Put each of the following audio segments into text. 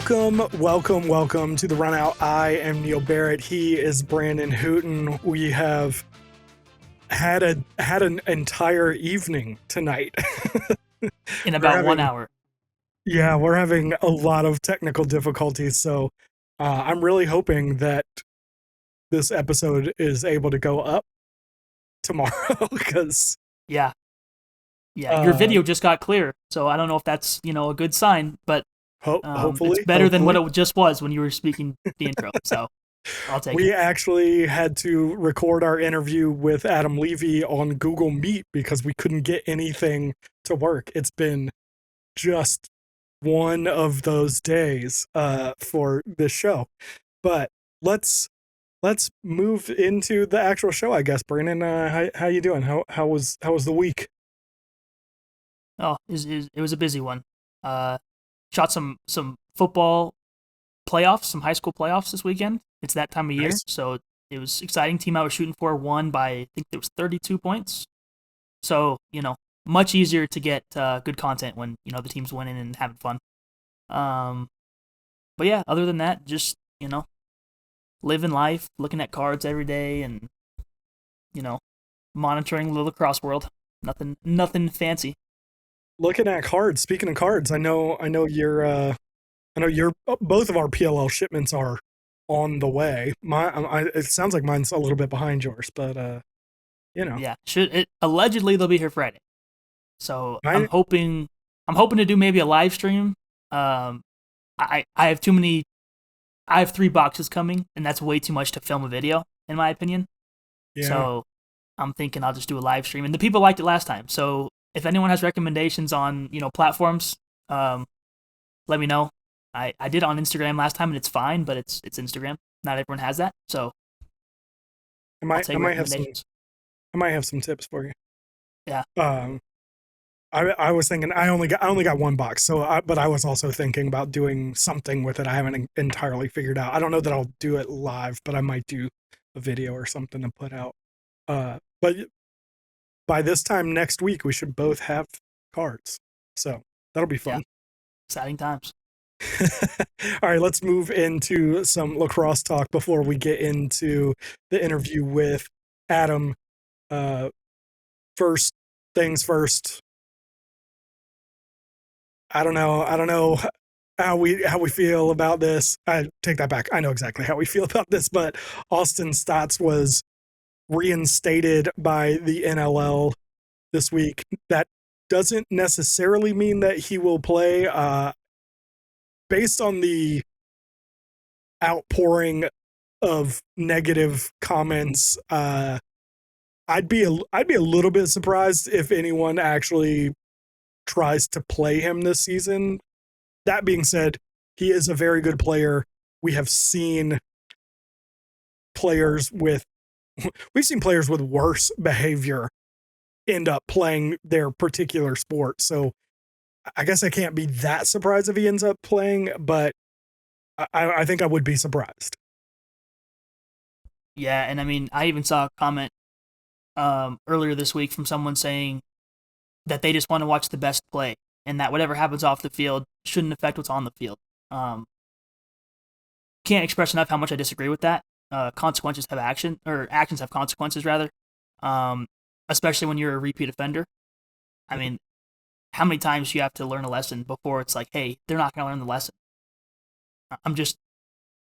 Welcome to the Run Out. I am Neil Barrett. He is Brandon Hooten. We have had an entire evening tonight. In about 1 hour. Yeah, we're having a lot of technical difficulties, so I'm really hoping that this episode is able to go up tomorrow because yeah, your video just got clear, so I don't know if that's a good sign, but hopefully it's better than what it just was when you were speaking the intro. So I'll take it. We actually had to record our interview with Adam Levi on Google Meet because we couldn't get anything to work. It's been just one of those days for this show, but let's move into the actual show, I guess. Brandon, how you doing? How was the week? Oh, it was a busy one. Shot some football playoffs, some high school playoffs this weekend. It's that time of year, so it was exciting. Team I was shooting for won by, I think it was 32 points. So, much easier to get good content when, the team's winning and having fun. But yeah, other than that, just, living life, looking at cards every day and, monitoring the lacrosse world. Nothing fancy. Looking at cards, speaking of cards, I know you're both of our PLL shipments are on the way. It sounds like mine's a little bit behind yours, but Yeah, allegedly they'll be here Friday. So I'm hoping to do maybe a live stream. I have 3 boxes coming, and that's way too much to film a video, in my opinion. Yeah. So I'm thinking I'll just do a live stream, and the people liked it last time. So if anyone has recommendations on platforms, let me know. I did it on Instagram last time, and it's fine, but it's Instagram. Not everyone has that, so I might have some tips for you. Yeah. I was thinking I only got 1 box, but I was also thinking about doing something with it. I haven't entirely figured out. I don't know that I'll do it live, but I might do a video or something to put out. But by this time next week, we should both have cards, so that'll be fun. Yeah. Exciting times. All right, let's move into some lacrosse talk before we get into the interview with Adam. First things first. I don't know how we feel about this. I take that back. I know exactly how we feel about this, but Austin Staats was reinstated by the NLL this week. That doesn't necessarily mean that he will play. Based on the outpouring of negative comments, I'd be a little bit surprised if anyone actually tries to play him this season. That being said, he is a very good player. We've seen players with worse behavior end up playing their particular sport. So I guess I can't be that surprised if he ends up playing, but I think I would be surprised. Yeah, and I mean, I even saw a comment earlier this week from someone saying that they just want to watch the best play, and that whatever happens off the field shouldn't affect what's on the field. Can't express enough how much I disagree with that. Actions have consequences, rather. Especially when you're a repeat offender. I mean, how many times do you have to learn a lesson before it's like, hey, they're not going to learn the lesson?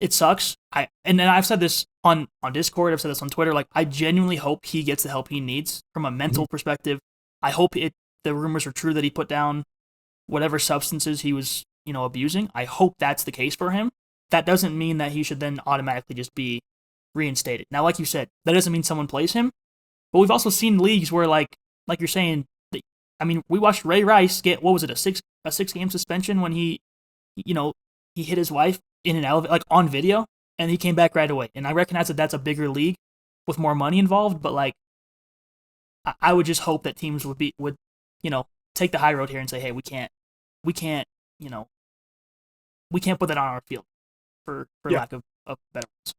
It sucks. And then I've said this on Discord, I've said this on Twitter, like, I genuinely hope he gets the help he needs from a mental perspective. I hope the rumors are true that he put down whatever substances he was, abusing. I hope that's the case for him. That doesn't mean that he should then automatically just be reinstated. Now, like you said, that doesn't mean someone plays him, but we've also seen leagues where, like you're saying, we watched Ray Rice get, what was it, a 6-game suspension when he hit his wife in an elevator, like on video, and he came back right away. And I recognize that that's a bigger league with more money involved, but like, I would just hope that teams would take the high road here and say, hey, we can't put that on our field for lack of better words.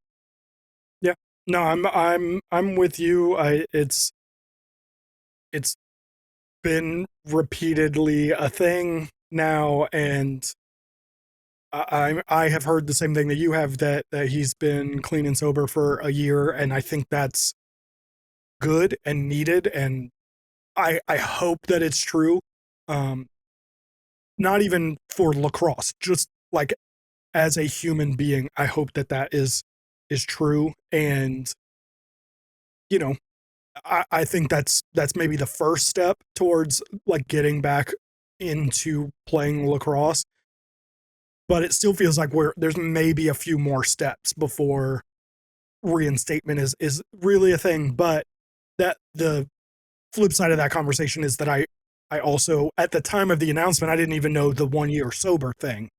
Yeah, no, I'm with you. It's been repeatedly a thing now, and I have heard the same thing that you have, that he's been clean and sober for a year, and I think that's good and needed, and I hope that it's true. Not even for lacrosse, just like as a human being, I hope that is true. And you know, I think that's maybe the first step towards like getting back into playing lacrosse. But it still feels like there's maybe a few more steps before reinstatement is really a thing. But that the flip side of that conversation is that I also, at the time of the announcement, I didn't even know the 1 year sober thing.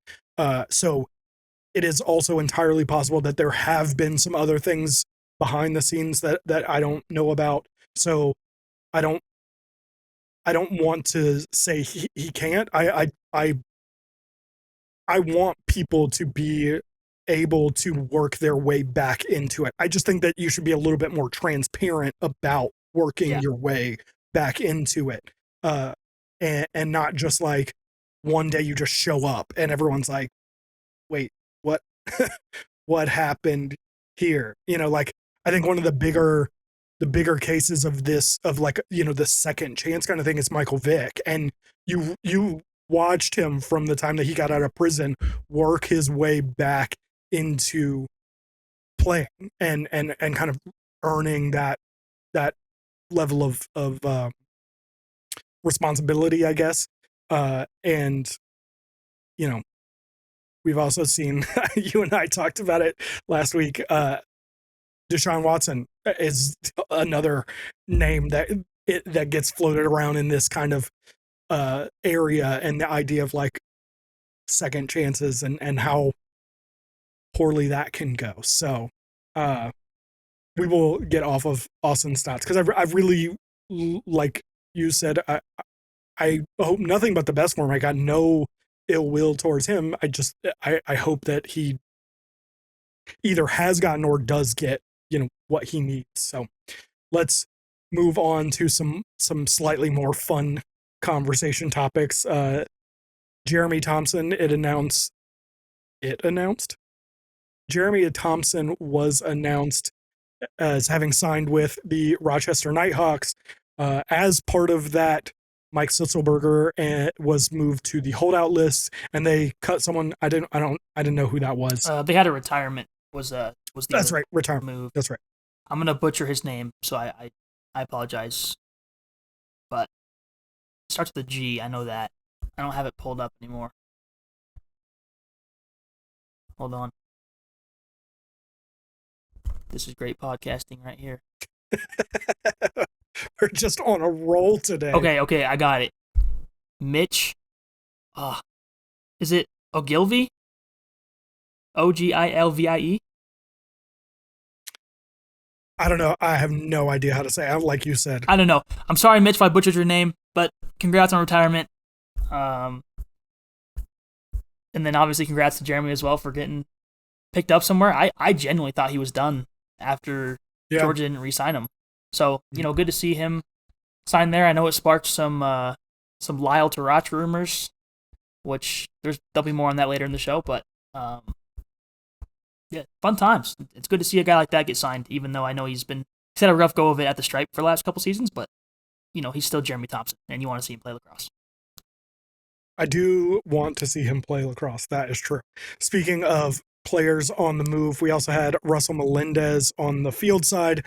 So it is also entirely possible that there have been some other things behind the scenes that I don't know about. So I don't want to say he can't. I want people to be able to work their way back into it. I just think that you should be a little bit more transparent about working your way back into it. And not just like one day you just show up and everyone's like, wait, what what happened here? Like I think one of the bigger cases of this, of like, the second chance kind of thing, is Michael Vick. And you watched him from the time that he got out of prison work his way back into playing and kind of earning that level of responsibility, I guess. And we've also seen, you and I talked about it last week, Deshaun Watson is another name that gets floated around in this kind of area, and the idea of like second chances and how poorly that can go. So we will get off of Austin Staats, because I've really, like you said, I hope nothing but the best for him. I got no ill will towards him. I hope that he either has gotten or does get what he needs. So let's move on to some slightly more fun conversation topics. Jeremy Thompson, Jeremy Thompson was announced as having signed with the Rochester Nighthawks. As part of that, Mike Sitzelberger was moved to the holdout list, and they cut someone. I didn't know who that was. They had a retirement. Was the That's right, retirement move. That's right. I'm gonna butcher his name, so I apologize. But it starts with a G. I know that. I don't have it pulled up anymore. Hold on. This is great podcasting right here. We're just on a roll today. Okay, I got it. Mitch. Is it Ogilvie? Ogilvie? I don't know. I have no idea how to say it, like you said. I don't know. I'm sorry, Mitch, if I butchered your name, but congrats on retirement. And then obviously congrats to Jeremy as well for getting picked up somewhere. I genuinely thought he was done after Georgia didn't re-sign him. So, good to see him sign there. I know it sparked some Lyle to Roch rumors, which there'll be more on that later in the show, but yeah, fun times. It's good to see a guy like that get signed, even though I know he's had a rough go of it at the stripe for the last couple seasons, but he's still Jeremy Thompson, and you want to see him play lacrosse. I do want to see him play lacrosse. That is true. Speaking of players on the move, we also had Russell Melendez on the field side,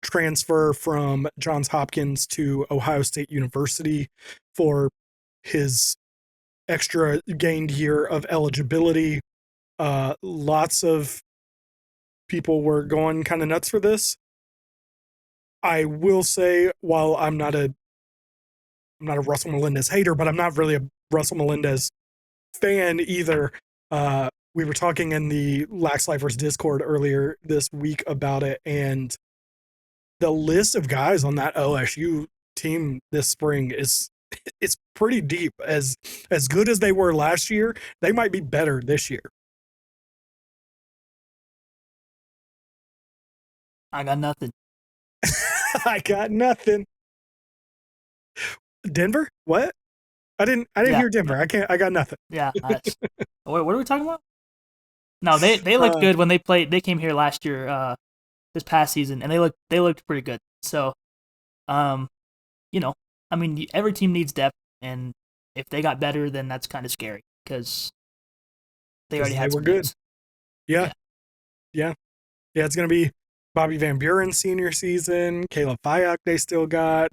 transfer from Johns Hopkins to Ohio State University for his extra gained year of eligibility. Lots of people were going kind of nuts for this. I will say, while I'm not a Russell Melendez hater, but I'm not really a Russell Melendez fan either. We were talking in the Lax Lifers Discord earlier this week about it, and the list of guys on that OSU team this spring it's pretty deep. As good as they were last year, they might be better this year. I got nothing. I got nothing. Denver? What? I didn't hear Denver. I got nothing. Yeah. What are we talking about? No, they looked good when they played. They came here last year, this past season, and they looked pretty good. So, I mean, every team needs depth, and if they got better, then that's kind of scary because they already had some good. Yeah. It's gonna be Bobby Van Buren senior season. Caleb Fyack they still got.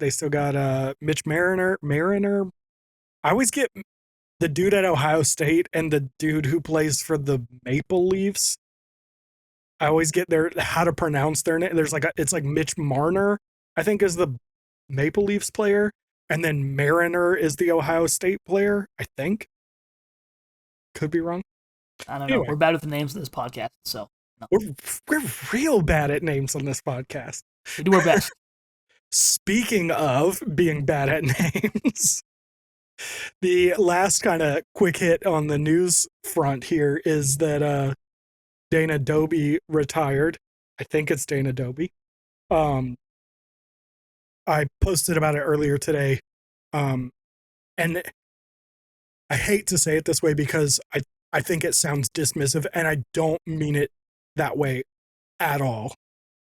Mitch Mariner. I always get the dude at Ohio State and the dude who plays for the Maple Leafs. I always get how to pronounce their name. It's like Mitch Marner, I think, is the Maple Leafs player, and then Mariner is the Ohio State player, I think. Could be wrong. I don't know. We're bad with the names of this podcast, so no. We're real bad at names on this podcast. We do our best. Speaking of being bad at names, the last kind of quick hit on the news front here is that Dana Dobbie retired. I think it's Dana Dobbie. I posted about it earlier today. And I hate to say it this way because I think it sounds dismissive, and I don't mean it that way at all.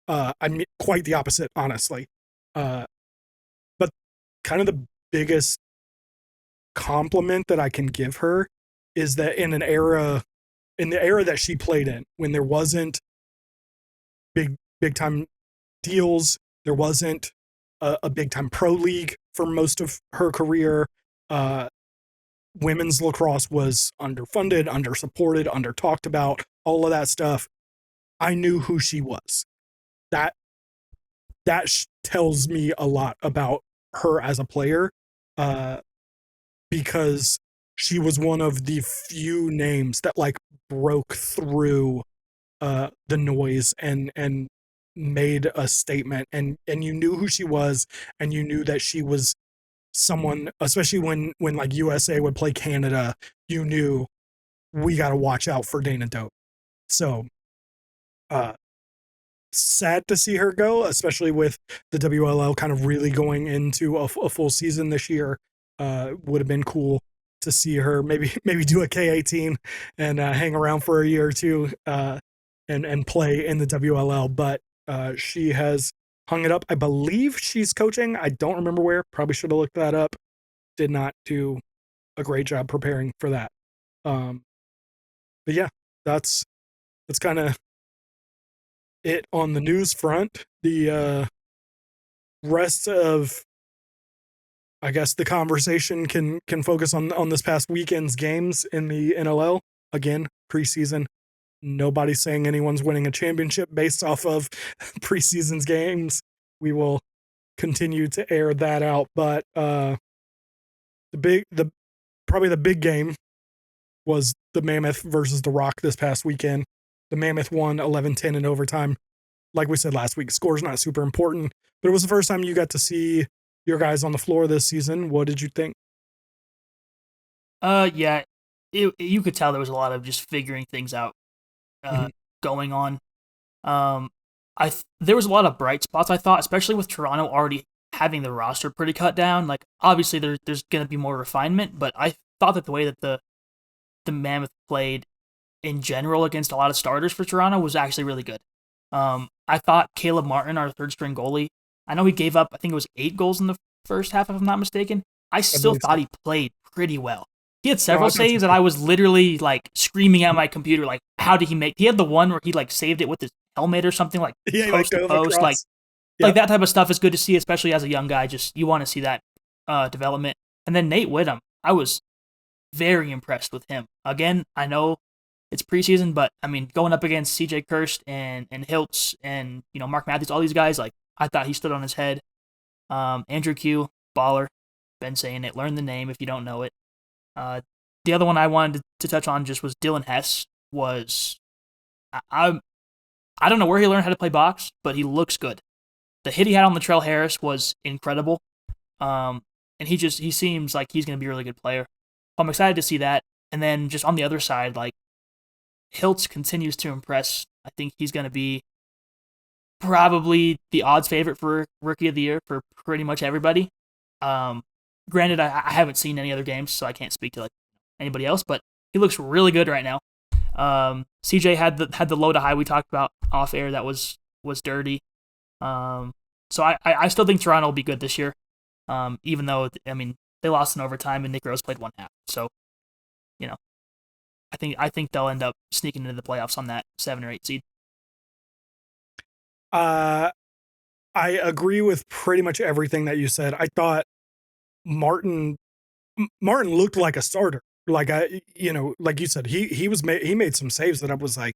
I mean quite the opposite, honestly. But kind of the biggest compliment that I can give her is that in the era that she played in, when there wasn't big time deals, there wasn't a big time pro league for most of her career. Women's lacrosse was underfunded, undersupported, under talked about, all of that stuff. I knew who she was. That tells me a lot about her as a player, because she was one of the few names that like broke through the noise and made a statement, and you knew who she was, and you knew that she was someone, especially when like USA would play Canada, you knew we got to watch out for Dana Dobbie. So sad to see her go, especially with the WLL kind of really going into a full season this year. Would have been cool to see her maybe do a K18 and hang around for a year or two and play in the WLL. But she has hung it up. I believe she's coaching. I don't remember where. Probably should have looked that up. Did not do a great job preparing for that. But yeah, that's kind of it on the news front. The rest of, I guess, the conversation can focus on this past weekend's games in the NLL. Again, preseason. Nobody's saying anyone's winning a championship based off of preseason's games. We will continue to air that out. But probably the big game was the Mammoth versus the Rock this past weekend. The Mammoth won 11-10 in overtime. Like we said last week, score's not super important, but it was the first time you got to see your guys on the floor this season. What did you think? Yeah, you could tell there was a lot of just figuring things out going on. There was a lot of bright spots, I thought, especially with Toronto already having the roster pretty cut down. Like, obviously there's going to be more refinement, but I thought that the way that the Mammoth played in general against a lot of starters for Toronto was actually really good. I thought Caleb Martin, our third string goalie, I know he gave up, I think it was 8 goals in the first half, if I'm not mistaken. I still thought he played pretty well. He had several saves, and I was literally like screaming at my computer, like, how did he make? He had the one where he like saved it with his helmet or something, like post to post, like that type of stuff is good to see, especially as a young guy. Just you want to see that development. And then Nate Whittam, I was very impressed with him. Again, I know it's preseason, but I mean, going up against CJ Kurst and Hilts and Mark Matthews, all these guys, like I thought he stood on his head. Andrew Q, baller, been saying it. Learn the name if you don't know it. The other one I wanted to touch on just was Dylan Hess. I don't know where he learned how to play box, but he looks good. The hit he had on Latrell Harris was incredible. And he seems like he's going to be a really good player. I'm excited to see that. And then just on the other side, like Hilts continues to impress. I think he's going to be probably the odds favorite for Rookie of the Year for pretty much everybody. Granted, I haven't seen any other games, so I can't speak to like anybody else, but he looks really good right now. CJ had the low to high we talked about off air that was dirty. So I still think Toronto will be good this year. Even though they lost in overtime and Nick Rose played one half. So, I think they'll end up sneaking into the playoffs on that 7 or 8 seed. I agree with pretty much everything that you said. I thought Martin looked like a starter. Like like you said, he made some saves that I was like,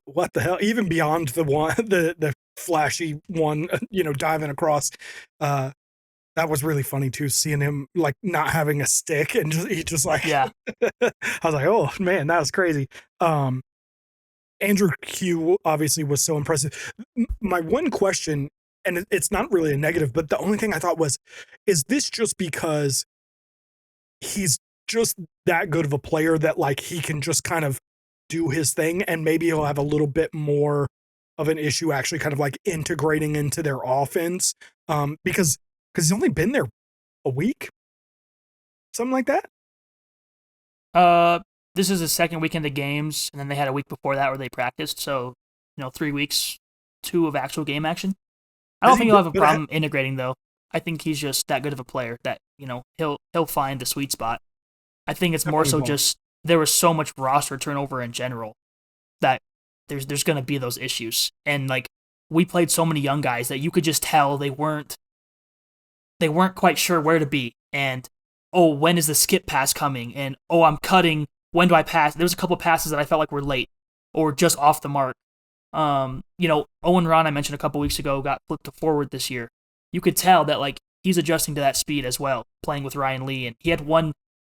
what the hell? Even beyond the one, the flashy one, diving across. That was really funny too, seeing him like not having a stick and he just like, yeah. I was like, oh man, that was crazy. Andrew Q obviously was so impressive. My one question, and it's not really a negative, but the only thing I thought was, is this just because he's just that good of a player that like he can just kind of do his thing and maybe he'll have a little bit more of an issue actually kind of like integrating into their offense? Because he's only been there a week, something like that. This is the second weekend of games, and then they had a week before that where they practiced. So, 3 weeks, 2 of actual game action. I don't think he'll have a problem integrating though. I think he's just that good of a player that he'll find the sweet spot. I think it's more so just there was so much roster turnover in general that there's going to be those issues, and like we played so many young guys that you could just tell they weren't quite sure where to be. And, oh, when is the skip pass coming? And, oh, I'm cutting. When do I pass? There was a couple of passes that I felt like were late or just off the mark. Owen Ron, I mentioned a couple weeks ago, got flipped to forward this year. You could tell that, like, he's adjusting to that speed as well, playing with Ryan Lee. And he had one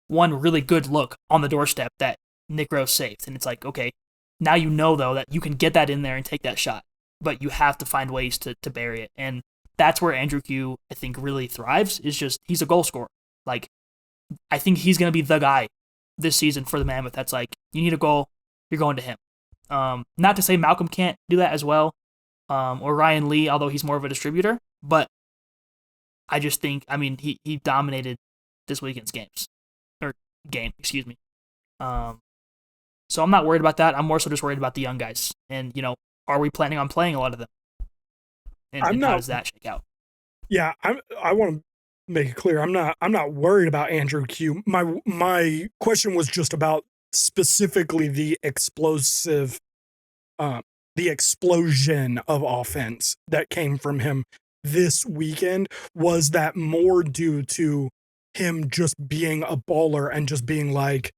really good look on the doorstep that Nick Rose saved. And it's like, okay, now you know, though, that you can get that in there and take that shot. But you have to find ways to bury it. And that's where Andrew Q, I think, really thrives, is just he's a goal scorer. Like, I think he's going to be the guy this season for the Mammoth. That's like, you need a goal, you're going to him. Not to say Malcolm can't do that as well, or Ryan Lee, although he's more of a distributor, but I just think, he dominated this weekend's game. So I'm not worried about that. I'm more so just worried about the young guys. And, are we planning on playing a lot of them? And how does that shake out? Yeah, I want to make it clear. I'm not worried about Andrew Q. My question was just about specifically the explosion of offense that came from him this weekend. Was that more due to him just being a baller and just being like,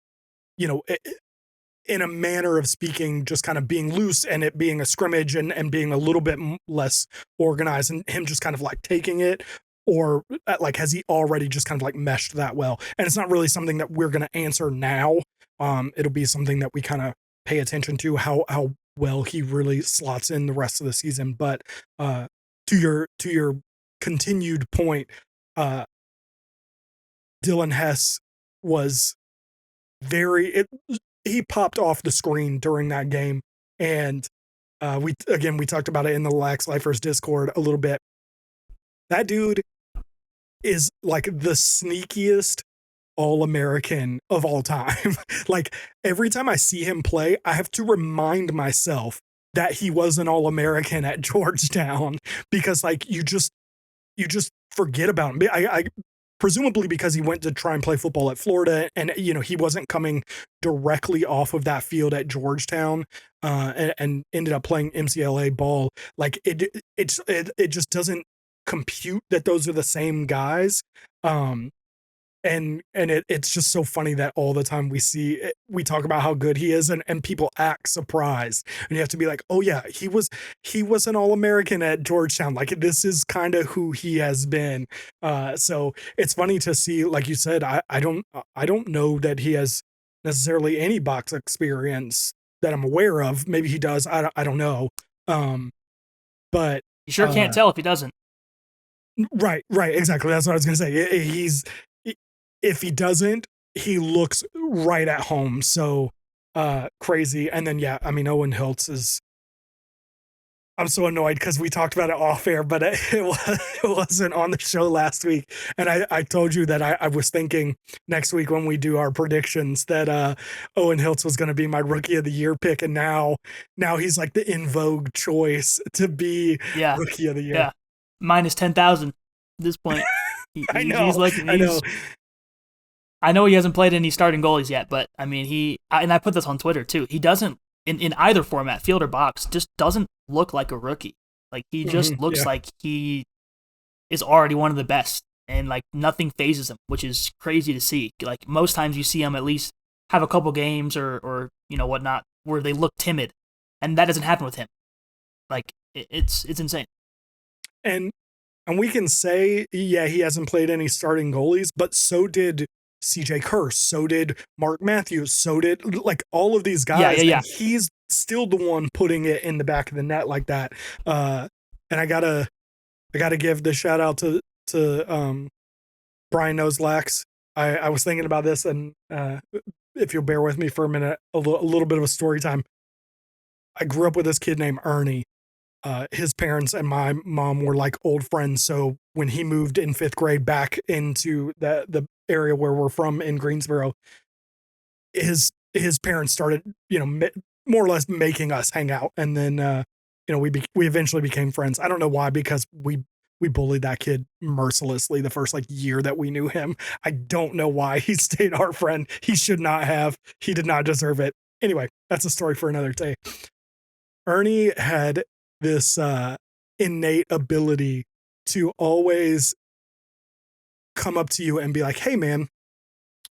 in a manner of speaking, just kind of being loose and it being a scrimmage and being a little bit less organized and him just kind of like taking it? Or like, has he already just kind of like meshed that well? And it's not really something that we're going to answer now. It'll be something that we kind of pay attention to, how well he really slots in the rest of the season. But to your continued point, Dylan Hess was he popped off the screen during that game. And we talked about it in the Lax Lifers Discord a little bit. That dude is like the sneakiest All-American of all time. Like, every time I see him play, I have to remind myself that he was an All-American at Georgetown, because like you just forget about him. I presumably because he went to try and play football at Florida, and he wasn't coming directly off of that field at Georgetown, and ended up playing MCLA ball. Like it just doesn't compute that those are the same guys. And it's just so funny that all the time we talk about how good he is, and people act surprised, and you have to be like, oh yeah, he was an All-American at Georgetown. Like, this is kind of who he has been. So it's funny to see, like you said, I don't know that he has necessarily any box experience that I'm aware of. Maybe he does. I don't know. But you sure can't tell if he doesn't. Right, exactly. That's what I was gonna say. If he doesn't, he looks right at home. So crazy. And then Owen Hilts is I'm so annoyed because we talked about it off air, but it wasn't on the show last week. And I told you that I was thinking next week when we do our predictions that Owen Hilts was going to be my rookie of the year pick. And now he's like the in vogue choice to be Yeah, rookie of the year. yeah, minus 10,000 at this point. I know. He's looking. I know. I know he hasn't played any starting goalies yet, but I mean, and I put this on Twitter too. He doesn't in either format, field or box, just doesn't look like a rookie. Like he just looks like he is already one of the best, and like nothing phases him, which is crazy to see. Like most times you see him at least have a couple games or whatnot where they look timid, and that doesn't happen with him. Like it's insane. And we can say, yeah, he hasn't played any starting goalies, but so did CJ Kurst, so did Mark Matthews, so did like all of these guys. Yeah. And he's still the one putting it in the back of the net like that. And I gotta give the shout out to Brian Knows Lax. I was thinking about this, and if you'll bear with me for a minute, a little bit of a story time. I grew up with this kid named Ernie. His parents and my mom were like old friends. So when he moved in 5th grade back into the area where we're from in Greensboro, his parents started, more or less making us hang out. And then, we eventually became friends. I don't know why, because we bullied that kid mercilessly the first like year that we knew him. I don't know why he stayed our friend. He should not have. He did not deserve it. Anyway, that's a story for another day. Ernie had this innate ability to always come up to you and be like, hey man,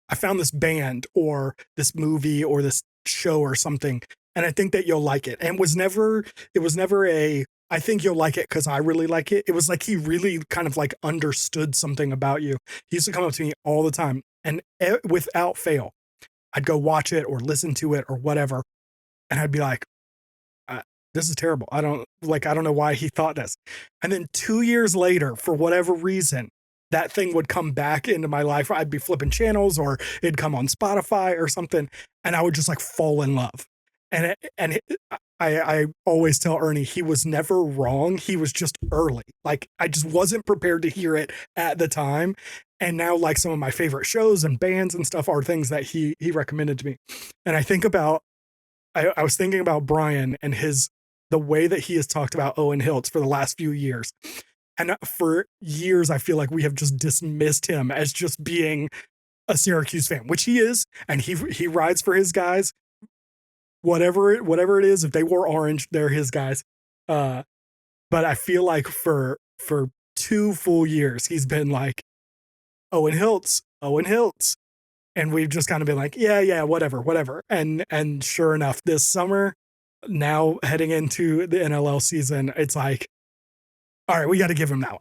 I found this band or this movie or this show or something, and I think that you'll like it. And it was never a I think you'll like it because I really like it. It was like he really kind of like understood something about you. He used to come up to me all the time, and without fail, I'd go watch it or listen to it or whatever, and I'd be like, this is terrible. I don't know why he thought this. And then 2 years later, for whatever reason, that thing would come back into my life. I'd be flipping channels or it'd come on Spotify or something. And I would just like fall in love. I always tell Ernie, he was never wrong. He was just early. Like I just wasn't prepared to hear it at the time. And now like some of my favorite shows and bands and stuff are things that he recommended to me. And I think about, I was thinking about Brian and the way that he has talked about Owen Hilts for the last few years. And for years, I feel like we have just dismissed him as just being a Syracuse fan, which he is. And he rides for his guys, whatever it is. If they wore orange, they're his guys. But I feel like for 2 full years, he's been like, Owen Hilts. And we've just kind of been like, yeah, whatever. And sure enough, this summer, now heading into the NLL season, it's like, all right, we got to give him that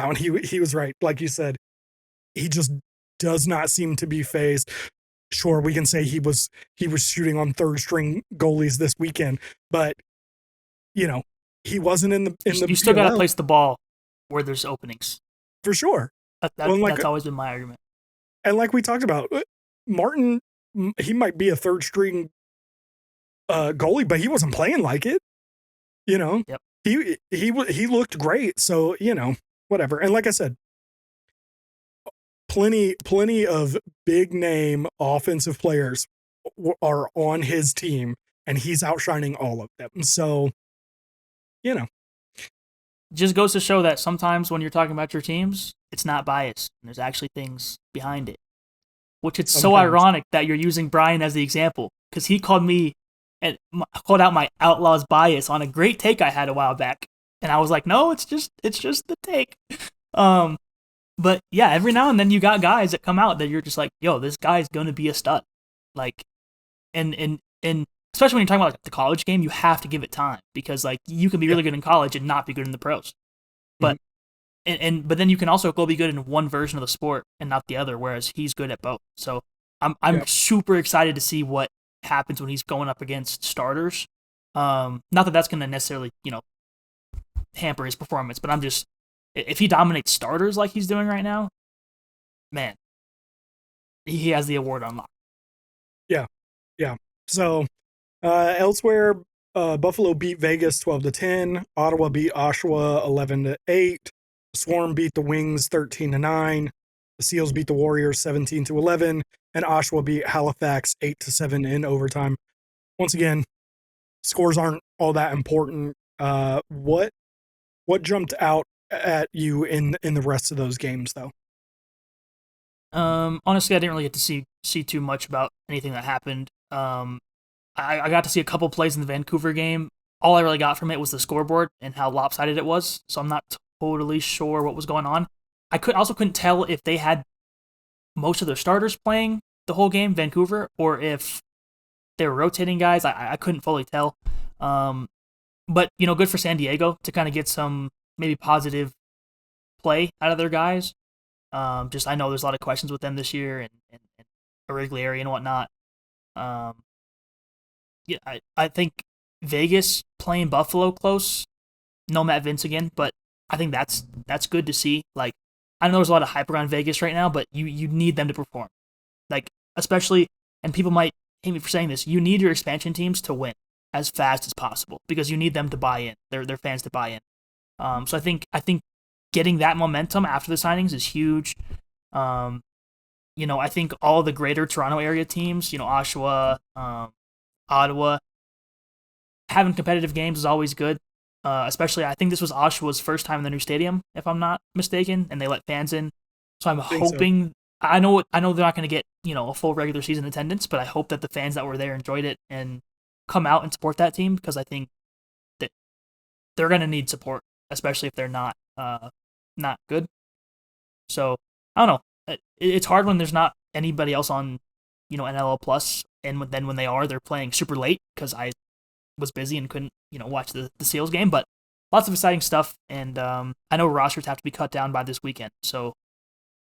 one. He was right. Like you said, he just does not seem to be phased. Sure, we can say he was shooting on 3rd string goalies this weekend, but he wasn't in the You still got to place the ball where there's openings. For sure. That's always been my argument. And like we talked about, Martin, he might be a 3rd string goalie, but he wasn't playing like it. Yep. He looked great. So, whatever. And like I said, plenty of big name offensive players are on his team, and he's outshining all of them. So, just goes to show that sometimes when you're talking about your teams, it's not biased. There's actually things behind it, which it's so ironic that you're using Brian as the example, because he called me and called out my Outlaws bias on a great take I had a while back, and I was like, no, it's just the take. But yeah, every now and then you got guys that come out that you're just like, yo, this guy's gonna be a stud, like, and especially when you're talking about like the college game, you have to give it time, because like you can be really good in college and not be good in the pros, but but then you can also go be good in one version of the sport and not the other, whereas he's good at both. So I'm super excited to see what happens when he's going up against starters. Not that that's going to necessarily, hamper his performance, but if he dominates starters like he's doing right now, man, he has the award unlocked. Yeah. So, elsewhere, Buffalo beat Vegas 12-10. Ottawa beat Oshawa 11-8. Swarm beat the Wings 13-9. The Seals beat the Warriors 17-11, and Oshawa beat Halifax 8-7 in overtime. Once again, scores aren't all that important. What jumped out at you in the rest of those games, though? Honestly, I didn't really get to see too much about anything that happened. I got to see a couple plays in the Vancouver game. All I really got from it was the scoreboard and how lopsided it was. So I'm not totally sure what was going on. I also couldn't tell if they had most of their starters playing the whole game, Vancouver, or if they were rotating guys. I couldn't fully tell. But good for San Diego to kind of get some maybe positive play out of their guys. I know there's a lot of questions with them this year and Origlieri and whatnot. I think Vegas playing Buffalo close. No Matt Vince again, but I think that's good to see. Like, I know there's a lot of hype around Vegas right now, but you need them to perform. Like, especially, and people might hate me for saying this, you need your expansion teams to win as fast as possible because you need them to buy in. Their fans to buy in. So I think getting that momentum after the signings is huge. I think all the greater Toronto area teams, Oshawa, Ottawa, having competitive games is always good. Especially, I think this was Oshawa's first time in the new stadium, if I'm not mistaken, and they let fans in. So I'm hoping. So. I know they're not going to get a full regular season attendance, but I hope that the fans that were there enjoyed it and come out and support that team because I think that they're going to need support, especially if they're not good. So I don't know. It's hard when there's not anybody else on NLL Plus, and then when they are, they're playing super late because I was busy and couldn't watch the Seals game. But lots of exciting stuff, and I know rosters have to be cut down by this weekend, so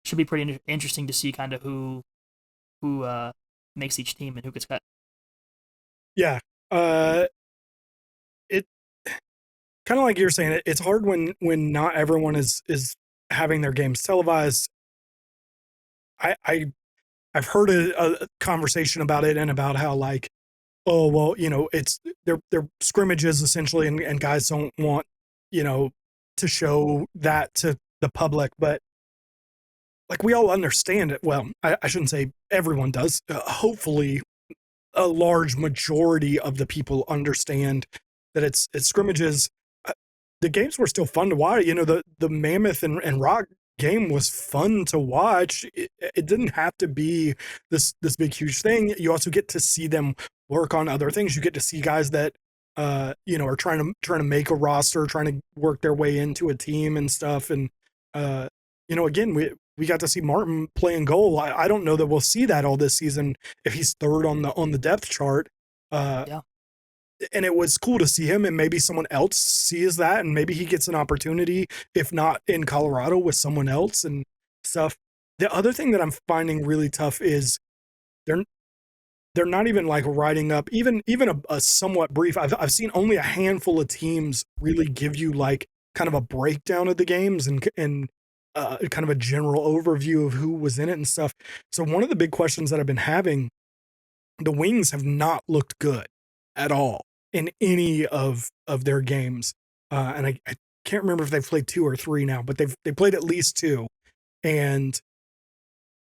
should be pretty interesting to see kind of who makes each team and who gets cut. Yeah, it kind of like you're saying. It's hard when not everyone is having their games televised. I've heard a conversation about it and about how like, oh well, it's they're scrimmages essentially, and guys don't want to show that to the public, but like we all understand it. Well, I shouldn't say everyone does. Hopefully, a large majority of the people understand that it's scrimmages. The games were still fun to watch. The Mammoth and Rock game was fun to watch. It didn't have to be this big huge thing. You also get to see them work on other things. You get to see guys that are trying to make a roster, trying to work their way into a team and stuff. And again, we got to see Martin playing goal. I don't know that we'll see that all this season if he's third on the depth chart. Yeah. And it was cool to see him, and maybe someone else sees that, and maybe he gets an opportunity, if not in Colorado, with someone else and stuff. The other thing that I'm finding really tough is they're not even like writing up even a somewhat brief. I've seen only a handful of teams really give you like kind of a breakdown of the games and kind of a general overview of who was in it and stuff. So one of the big questions that I've been having, the Wings have not looked good at all in any of their games. And I can't remember if they've played 2 or 3 now, but they played at least 2. And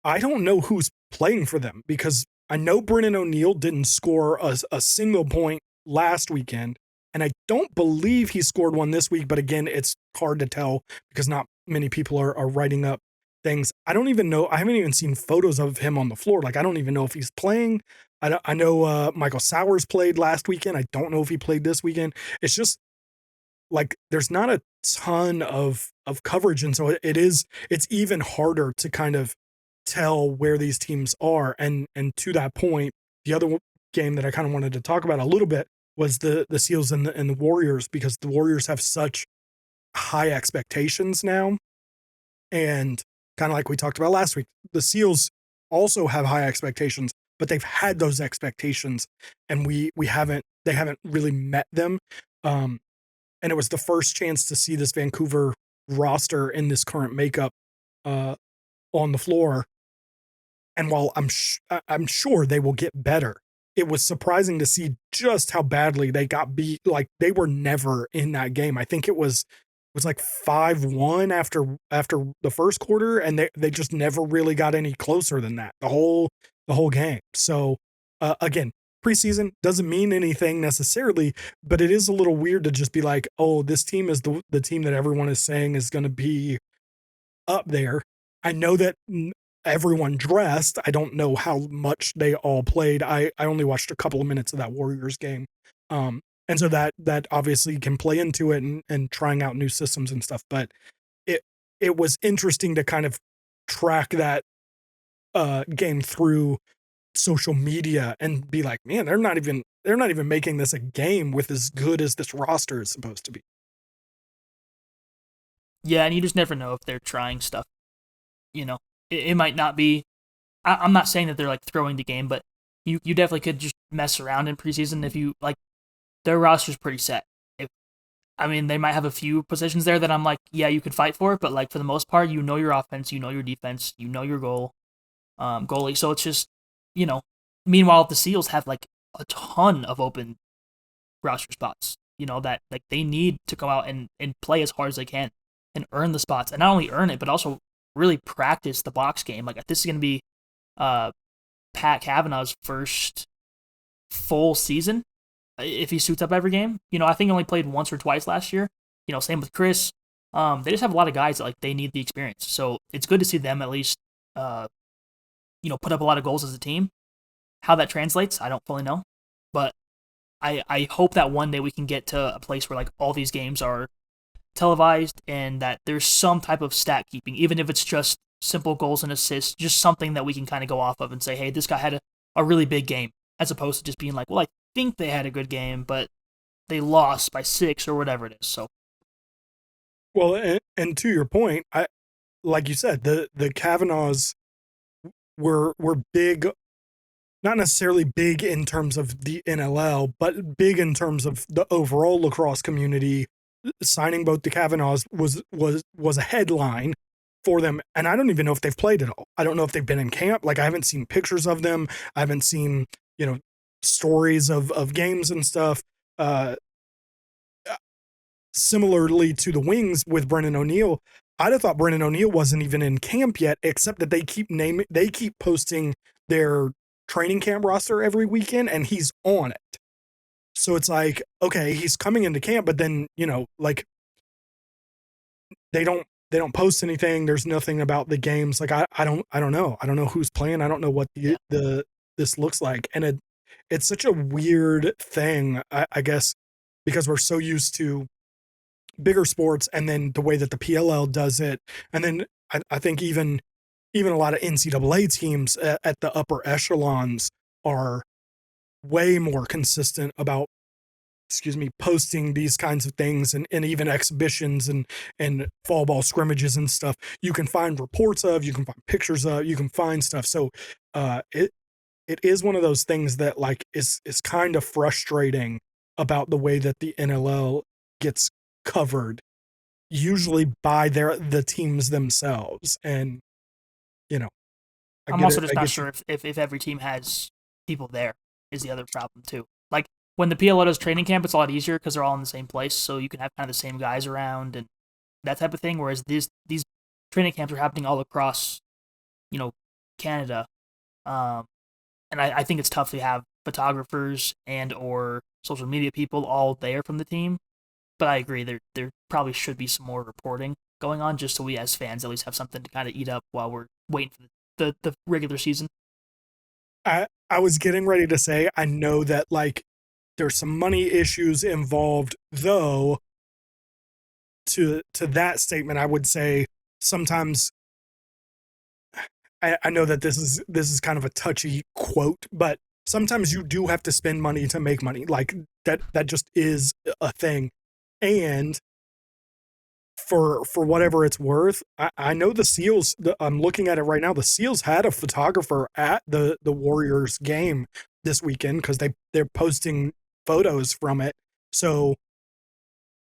I don't know who's playing for them because I know Brennan O'Neill didn't score a single point last weekend. And I don't believe he scored one this week. But again, it's hard to tell because not many people are writing up things. I don't even know. I haven't even seen photos of him on the floor. Like, I don't even know if he's playing. I know Michael Sowers played last weekend. I don't know if he played this weekend. It's just like there's not a ton of coverage. And so it's even harder to kind of tell where these teams are. And to that point, the other game that I kind of wanted to talk about a little bit was the Seals and the Warriors, because the Warriors have such high expectations now. And kind of like we talked about last week, the Seals also have high expectations, but they've had those expectations and they haven't really met them. And it was the first chance to see this Vancouver roster in this current makeup on the floor. And while I'm sure they will get better, it was surprising to see just how badly they got beat. Like they were never in that game. I think it was like 5-1 after the first quarter, and they just never really got any closer than that the whole game. So again, preseason doesn't mean anything necessarily, but it is a little weird to just be like, oh, this team is the team that everyone is saying is going to be up there. I know that everyone dressed. I don't know how much they all played. I only watched a couple of minutes of that Warriors game. And so that obviously can play into it and trying out new systems and stuff. But it was interesting to kind of track that game through social media and be like, man, they're not even making this a game with as good as this roster is supposed to be. Yeah, and you just never know if they're trying stuff. You know, it might not be. I'm not saying that they're like throwing the game, but you definitely could just mess around in preseason if you like. Their roster's pretty set. They might have a few positions there that I'm like, yeah, you could fight for it, but like for the most part, you know your offense, you know your defense, you know your goalie. So it's just, meanwhile, the Seals have like a ton of open roster spots, that like they need to go out and play as hard as they can and earn the spots. And not only earn it, but also really practice the box game. Like this is going to be Pat Kavanaugh's first full season if he suits up every game. I think he only played once or twice last year. Same with Chris. They just have a lot of guys that like they need the experience. So it's good to see them at least, put up a lot of goals as a team. How that translates, I don't fully know. But I hope that one day we can get to a place where like all these games are televised and that there's some type of stat keeping, even if it's just simple goals and assists, just something that we can kind of go off of and say, hey, this guy had a really big game, as opposed to just being like, well, I think they had a good game, but they lost by 6 or whatever it is. So, well, and to your point, like you said, the Kavanaughs were big, not necessarily big in terms of the NLL, but big in terms of the overall lacrosse community. Signing both the Kavanaughs was a headline for them, and I don't even know if they've played at all. I don't know if they've been in camp. Like I haven't seen pictures of them. I haven't seen stories of games and stuff. Similarly to the Wings with Brendan O'Neill, I'd have thought Brendan O'Neill wasn't even in camp yet, except that they keep posting their training camp roster every weekend, and he's on it. So it's like, okay, he's coming into camp, but then like they don't post anything. There's nothing about the games. Like I don't know. I don't know who's playing. I don't know what this looks like, and it's such a weird thing, I guess, because we're so used to bigger sports and then the way that the PLL does it. And then I think even a lot of NCAA teams at the upper echelons are way more consistent about, posting these kinds of things and even exhibitions and fall ball scrimmages and stuff. You can find reports of, you can find pictures of, you can find stuff. So it is one of those things that like is kind of frustrating about the way that the NLL gets covered, usually by the teams themselves. And I'm also just not sure if every team has people there is the other problem too. Like when the PLO does training camp, it's a lot easier because they're all in the same place, so you can have kind of the same guys around and that type of thing. Whereas these training camps are happening all across, Canada, and I think it's tough to have photographers and or social media people all there from the team. But I agree, there probably should be some more reporting going on, just so we as fans at least have something to kind of eat up while we're waiting for the regular season. I was getting ready to say, I know that like there's some money issues involved, though. To that statement, I would say sometimes I know that this is kind of a touchy quote, but sometimes you do have to spend money to make money. Like that just is a thing. And for whatever it's worth, I know the Seals, I'm looking at it right now, the Seals had a photographer at the Warriors game this weekend because they're posting photos from it. So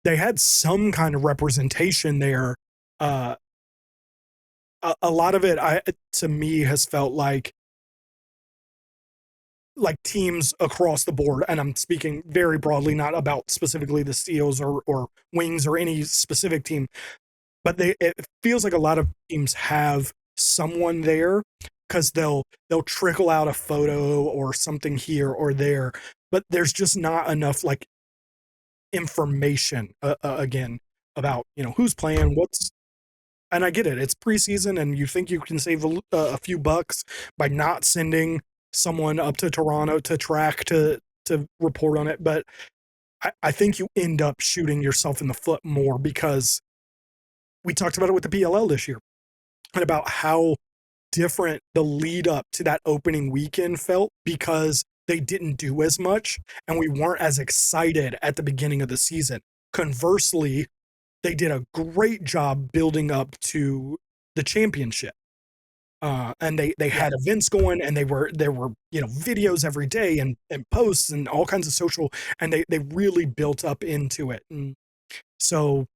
they had some kind of representation there. A lot of it, to me, has felt like like teams across the board, and I'm speaking very broadly, not about specifically the Steels or Wings or any specific team, but it feels like a lot of teams have someone there because they'll trickle out a photo or something here or there, but there's just not enough like information again about who's playing, what's. And I get it. It's preseason, and you think you can save a few bucks by not sending someone up to Toronto to track to report on it. But I think you end up shooting yourself in the foot more because we talked about it with the PLL this year and about how different the lead up to that opening weekend felt because they didn't do as much and we weren't as excited at the beginning of the season. Conversely, they did a great job building up to the championship. And they had events going, and there were videos every day and posts and all kinds of social, and they really built up into it. And so,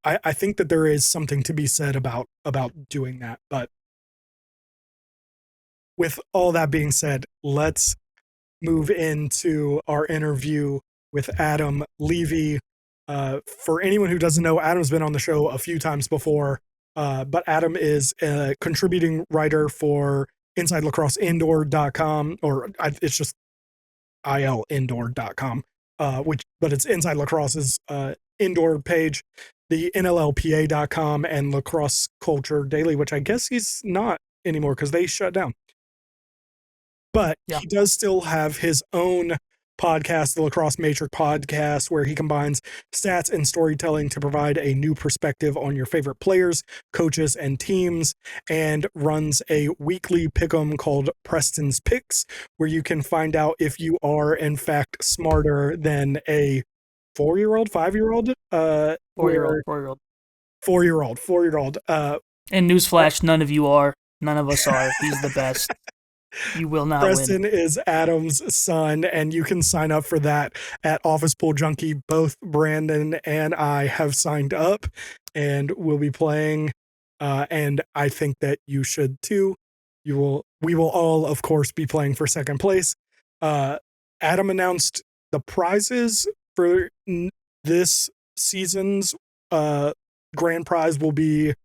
I think that there is something to be said about doing that. But with all that being said, let's move into our interview with Adam Levi. For anyone who doesn't know, Adam's been on the show a few times before, but Adam is a contributing writer for InsideLacrosseIndoor.com, or it's just ILIndoor.com, but it's Inside Lacrosse's indoor page, the NLLPA.com, and Lacrosse Culture Daily, which I guess he's not anymore because they shut down. But he does still have his own podcast, the Lacrosse Matrix Podcast, where he combines stats and storytelling to provide a new perspective on your favorite players, coaches, and teams, and runs a weekly pick'em called Preston's Picks, where you can find out if you are in fact smarter than a 4-year-old, 5-year-old, 4-year-old. And newsflash, none of you are. None of us are. He's the best. You will not Preston win. is Adam's son, and you can sign up for that at Office Pool Junkie. Both Brandon and I have signed up, and we'll be playing. And I think that you should too. We will all, of course, be playing for second place. Adam announced the prizes for this season's grand prize will be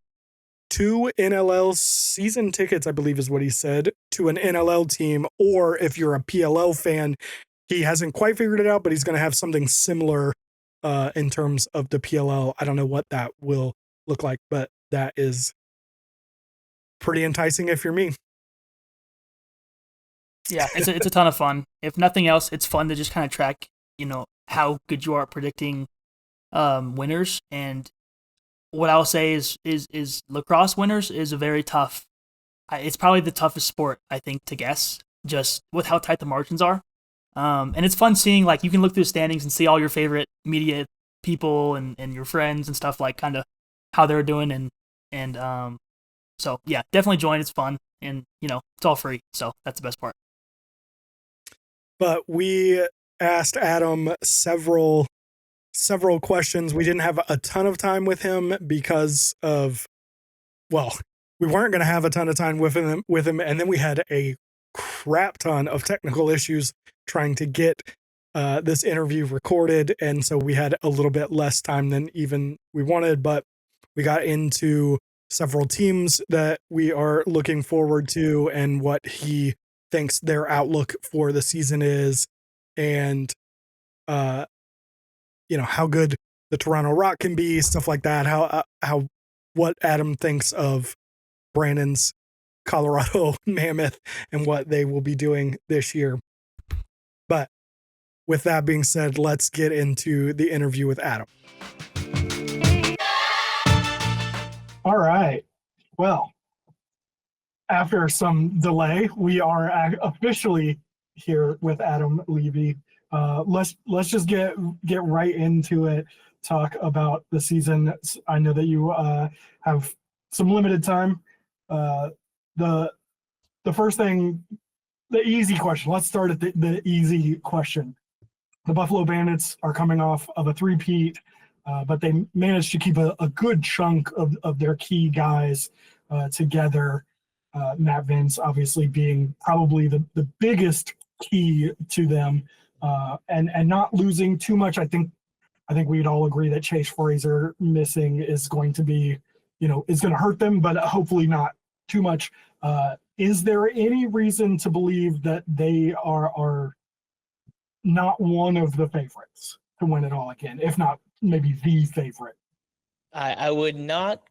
2 NLL season tickets, I believe is what he said, to an NLL team, or if you're a PLL fan, he hasn't quite figured it out, but he's going to have something similar in terms of the PLL. I don't know what that will look like, but that is pretty enticing if you're me. Yeah, it's a ton of fun. If nothing else, it's fun to just kind of track, how good you are at predicting winners. And what I'll say is lacrosse winners is a very tough. It's probably the toughest sport, I think, to guess, just with how tight the margins are. And it's fun seeing, like, you can look through the standings and see all your favorite media people and your friends and stuff, like, kind of how they're doing. And so, yeah, definitely join. It's fun. And, it's all free. So that's the best part. But we asked Adam several questions. We didn't have a ton of time with him because of, we weren't going to have a ton of time with him. And then we had a crap ton of technical issues trying to get this interview recorded. And so we had a little bit less time than even we wanted, but we got into several teams that we are looking forward to and what he thinks their outlook for the season is. And, how good the Toronto Rock can be, stuff like that. What Adam thinks of Brandon's Colorado Mammoth and what they will be doing this year. But with that being said, let's get into the interview with Adam. All right. Well, after some delay, we are officially here with Adam Levi. Let's just get right into it. Talk about the season. I know that you have some limited time. The first thing, the easy question. Let's start at the easy question. The Buffalo Bandits are coming off of a three-peat, but they managed to keep a good chunk of their key guys together. Matt Vince obviously being probably the biggest key to them, and not losing too much. I think we'd all agree that Chase Fraser missing is going to be, is going to hurt them, but hopefully not too much. Is there any reason to believe that they are not one of the favorites to win it all again, if not maybe the favorite? I would not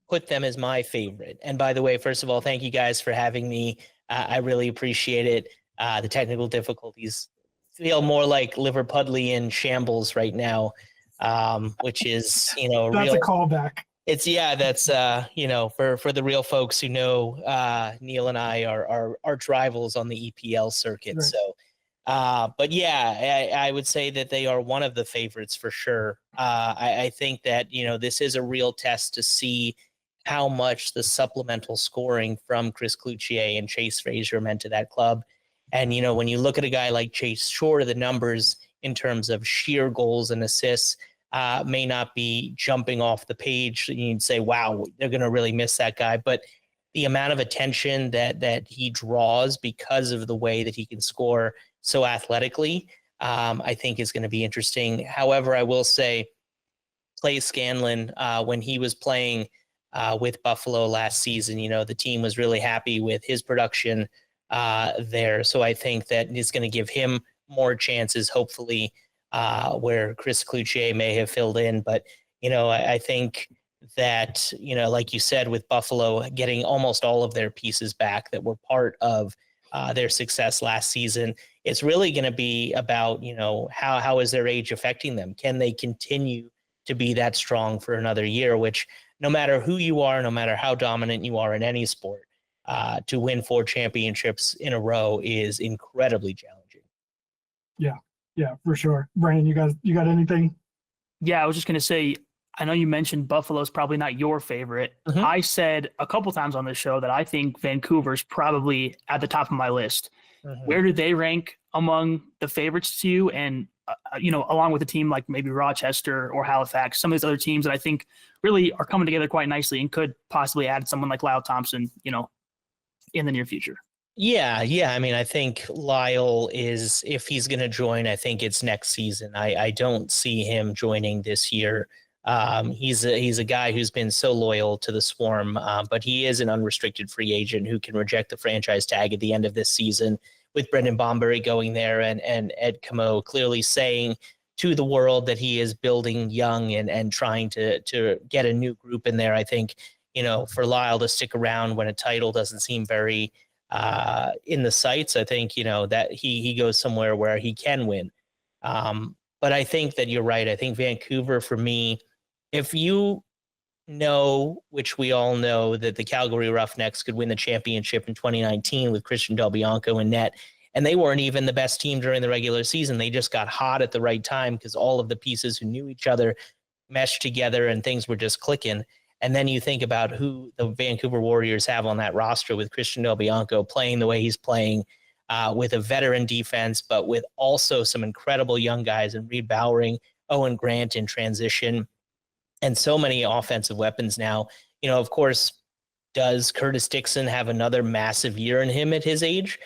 put them as my favorite. And by the way, first of all, thank you guys for having me. I really appreciate it. The technical difficulties feel more like Liverpudlian shambles right now, which is, That's real. a callback. It's that's for the real folks who know, Neil and I are arch rivals on the EPL circuit. Right. So, but yeah, I would say that they are one of the favorites for sure. I think that, this is a real test to see how much the supplemental scoring from Chris Cloutier and Chase Fraser meant to that club. And, when you look at a guy like Chase, sure, the numbers in terms of sheer goals and assists may not be jumping off the page. You'd say, wow, they're going to really miss that guy. But the amount of attention that he draws because of the way that he can score so athletically, I think is going to be interesting. However, I will say Clay Scanlon, when he was playing with Buffalo last season, the team was really happy with his production there. So I think that it's going to give him more chances, hopefully, where Chris Cloutier may have filled in. But, I think that, like you said, with Buffalo getting almost all of their pieces back that were part of their success last season, it's really going to be about, how is their age affecting them? Can they continue to be that strong for another year, which no matter who you are, no matter how dominant you are in any sport, to win 4 championships in a row is incredibly challenging. Yeah, for sure. Brandon, you got anything? Yeah, I was just going to say, I know you mentioned Buffalo's probably not your favorite. Mm-hmm. I said a couple times on this show that I think Vancouver's probably at the top of my list. Mm-hmm. Where do they rank among the favorites to you? And, along with a team like maybe Rochester or Halifax, some of these other teams that I think really are coming together quite nicely and could possibly add someone like Lyle Thompson, in the near future. Yeah. I mean, I think Lyle is, if he's going to join, I think it's next season. I don't see him joining this year. He's a guy who's been so loyal to the Swarm, but he is an unrestricted free agent who can reject the franchise tag at the end of this season, with Brendan Bomberry going there and Ed Camo clearly saying to the world that he is building young and trying to get a new group in there. I think, for Lyle to stick around when a title doesn't seem very in the sights, I think, that he goes somewhere where he can win. But I think that you're right. I think Vancouver, for me, if you know, which we all know, that the Calgary Roughnecks could win the championship in 2019 with Christian Del Bianco in net, and they weren't even the best team during the regular season. They just got hot at the right time because all of the pieces who knew each other meshed together and things were just clicking. And then you think about who the Vancouver Warriors have on that roster with Christian Del Bianco playing the way he's playing, with a veteran defense, but with also some incredible young guys and Reed Bowering, Owen Grant in transition, and so many offensive weapons now. Of course, does Curtis Dixon have another massive year in him at his age?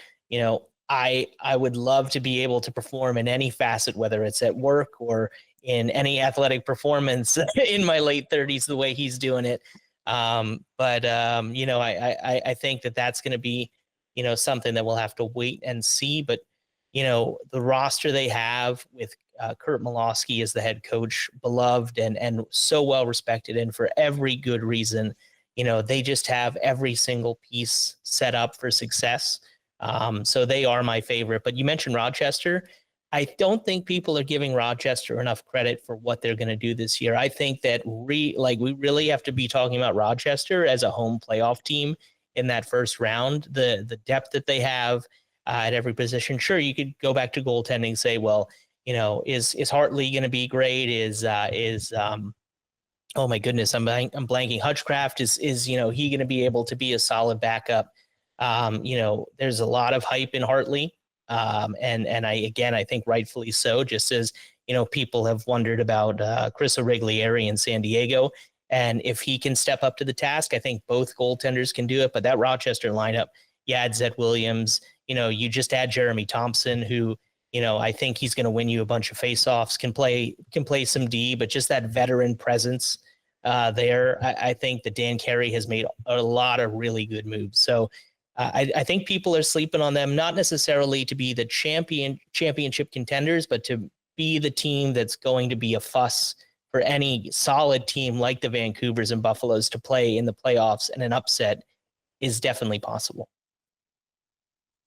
I would love to be able to perform in any facet, whether it's at work or in any athletic performance in my late 30s, the way he's doing it. But I think that that's going to be, something that we'll have to wait and see. But, the roster they have with Kurt Malosky as the head coach, beloved and so well respected, and for every good reason, they just have every single piece set up for success. So they are my favorite. But you mentioned Rochester. I don't think people are giving Rochester enough credit for what they're going to do this year. I think that we really have to be talking about Rochester as a home playoff team in that first round. The depth that they have at every position. Sure, you could go back to goaltending and say, well, is Hartley going to be great? Oh my goodness, I'm blanking. Hutchcraft is he going to be able to be a solid backup? There's a lot of hype in Hartley. And I think rightfully so, just as, people have wondered about Chris Origlieri in San Diego. And if he can step up to the task, I think both goaltenders can do it. But that Rochester lineup, you add Zed Williams, you just add Jeremy Thompson, who, I think he's going to win you a bunch of faceoffs, can play some D, but just that veteran presence there. I think that Dan Carey has made a lot of really good moves. So I think people are sleeping on them, not necessarily to be the championship contenders, but to be the team that's going to be a fuss for any solid team like the Vancouvers and Buffaloes to play in the playoffs, and an upset is definitely possible.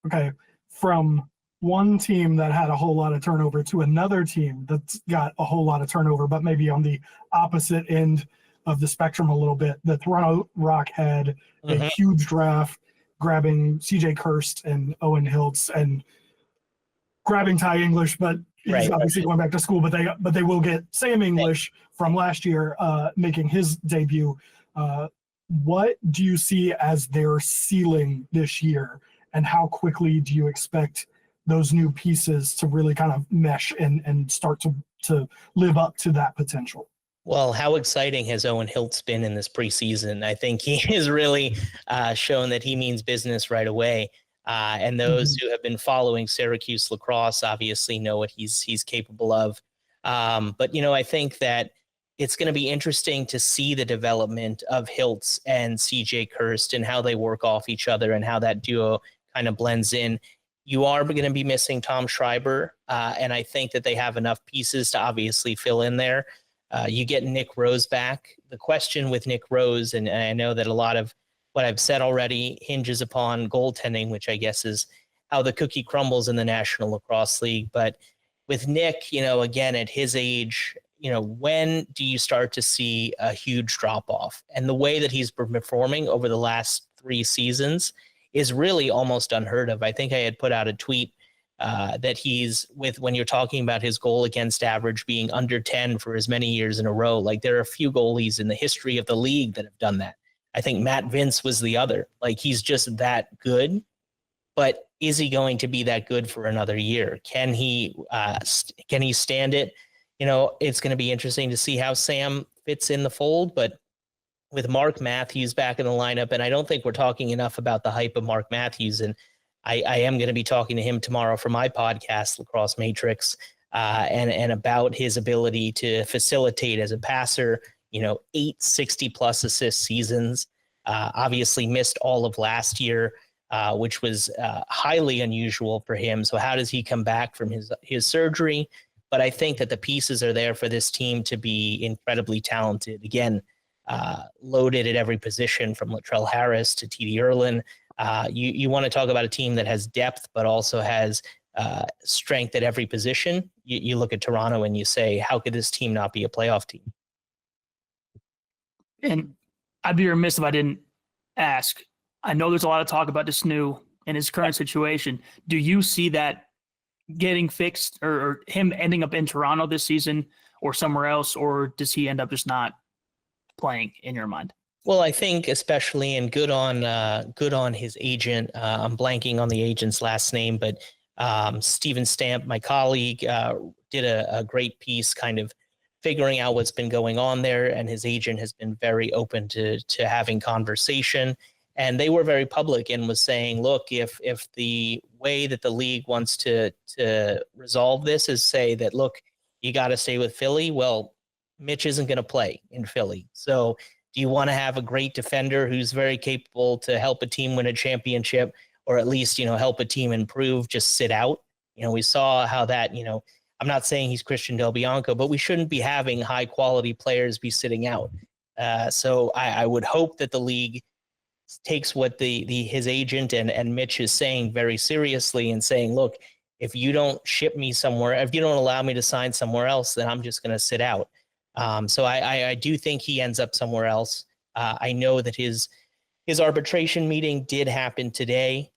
Okay. From one team that had a whole lot of turnover to another team that's got a whole lot of turnover, but maybe on the opposite end of the spectrum a little bit. The Toronto Rock had a huge draft, grabbing CJ Kurst and Owen Hilts, and grabbing Ty English, but he's obviously going back to school, but they will get Sam English from last year making his debut. What do you see as their ceiling this year, and how quickly do you expect those new pieces to really kind of mesh and start to live up to that potential? Well, how exciting has Owen Hilts been in this preseason? I think he has really shown that he means business right away. And those who have been following Syracuse lacrosse obviously know what he's capable of. But, I think that it's going to be interesting to see the development of Hilts and CJ Kurst and how they work off each other and how that duo kind of blends in. You are going to be missing Tom Schreiber, and I think that they have enough pieces to obviously fill in there. You get Nick Rose back. The question with Nick Rose, and I know that a lot of what I've said already hinges upon goaltending, which I guess is how the cookie crumbles in the National Lacrosse League. But with Nick, again, at his age, when do you start to see a huge drop off? And the way that he's been performing over the last 3 seasons is really almost unheard of. I think I had put out a tweet that when you're talking about his goal against average being under 10 for as many years in a row, like there are a few goalies in the history of the league that have done that. I think Matt Vince was the other. Like, he's just that good, but is he going to be that good for another year? Can he stand it? It's going to be interesting to see how Sam fits in the fold, but with Mark Matthews back in the lineup, and I don't think we're talking enough about the hype of Mark Matthews, and I am going to be talking to him tomorrow for my podcast, Lacrosse Matrix, and about his ability to facilitate as a passer, 8 60-plus assist seasons, obviously missed all of last year, which was highly unusual for him. So how does he come back from his surgery? But I think that the pieces are there for this team to be incredibly talented. Again, loaded at every position from Latrell Harris to TD Erlin. You want to talk about a team that has depth, but also has strength at every position. You look at Toronto and you say, how could this team not be a playoff team? And I'd be remiss if I didn't ask. I know there's a lot of talk about Desnu and his current situation. Do you see that getting fixed, or him ending up in Toronto this season or somewhere else, or does he end up just not playing in your mind? Well, I think especially, and good on his agent. I'm blanking on the agent's last name, but Steven Stamp, my colleague, did a great piece kind of figuring out what's been going on there, and his agent has been very open to having conversation. And they were very public and was saying, look, if the way that the league wants to resolve this is say that, look, you got to stay with Philly, well, Mitch isn't going to play in Philly. So do you want to have a great defender who's very capable to help a team win a championship, or at least, help a team improve, just sit out? We saw how that, I'm not saying he's Christian Del Bianco, but we shouldn't be having high quality players be sitting out. So I would hope that the league takes what his agent and Mitch is saying very seriously, and saying, look, if you don't ship me somewhere, if you don't allow me to sign somewhere else, then I'm just going to sit out. So I do think he ends up somewhere else. I know that his arbitration meeting did happen today.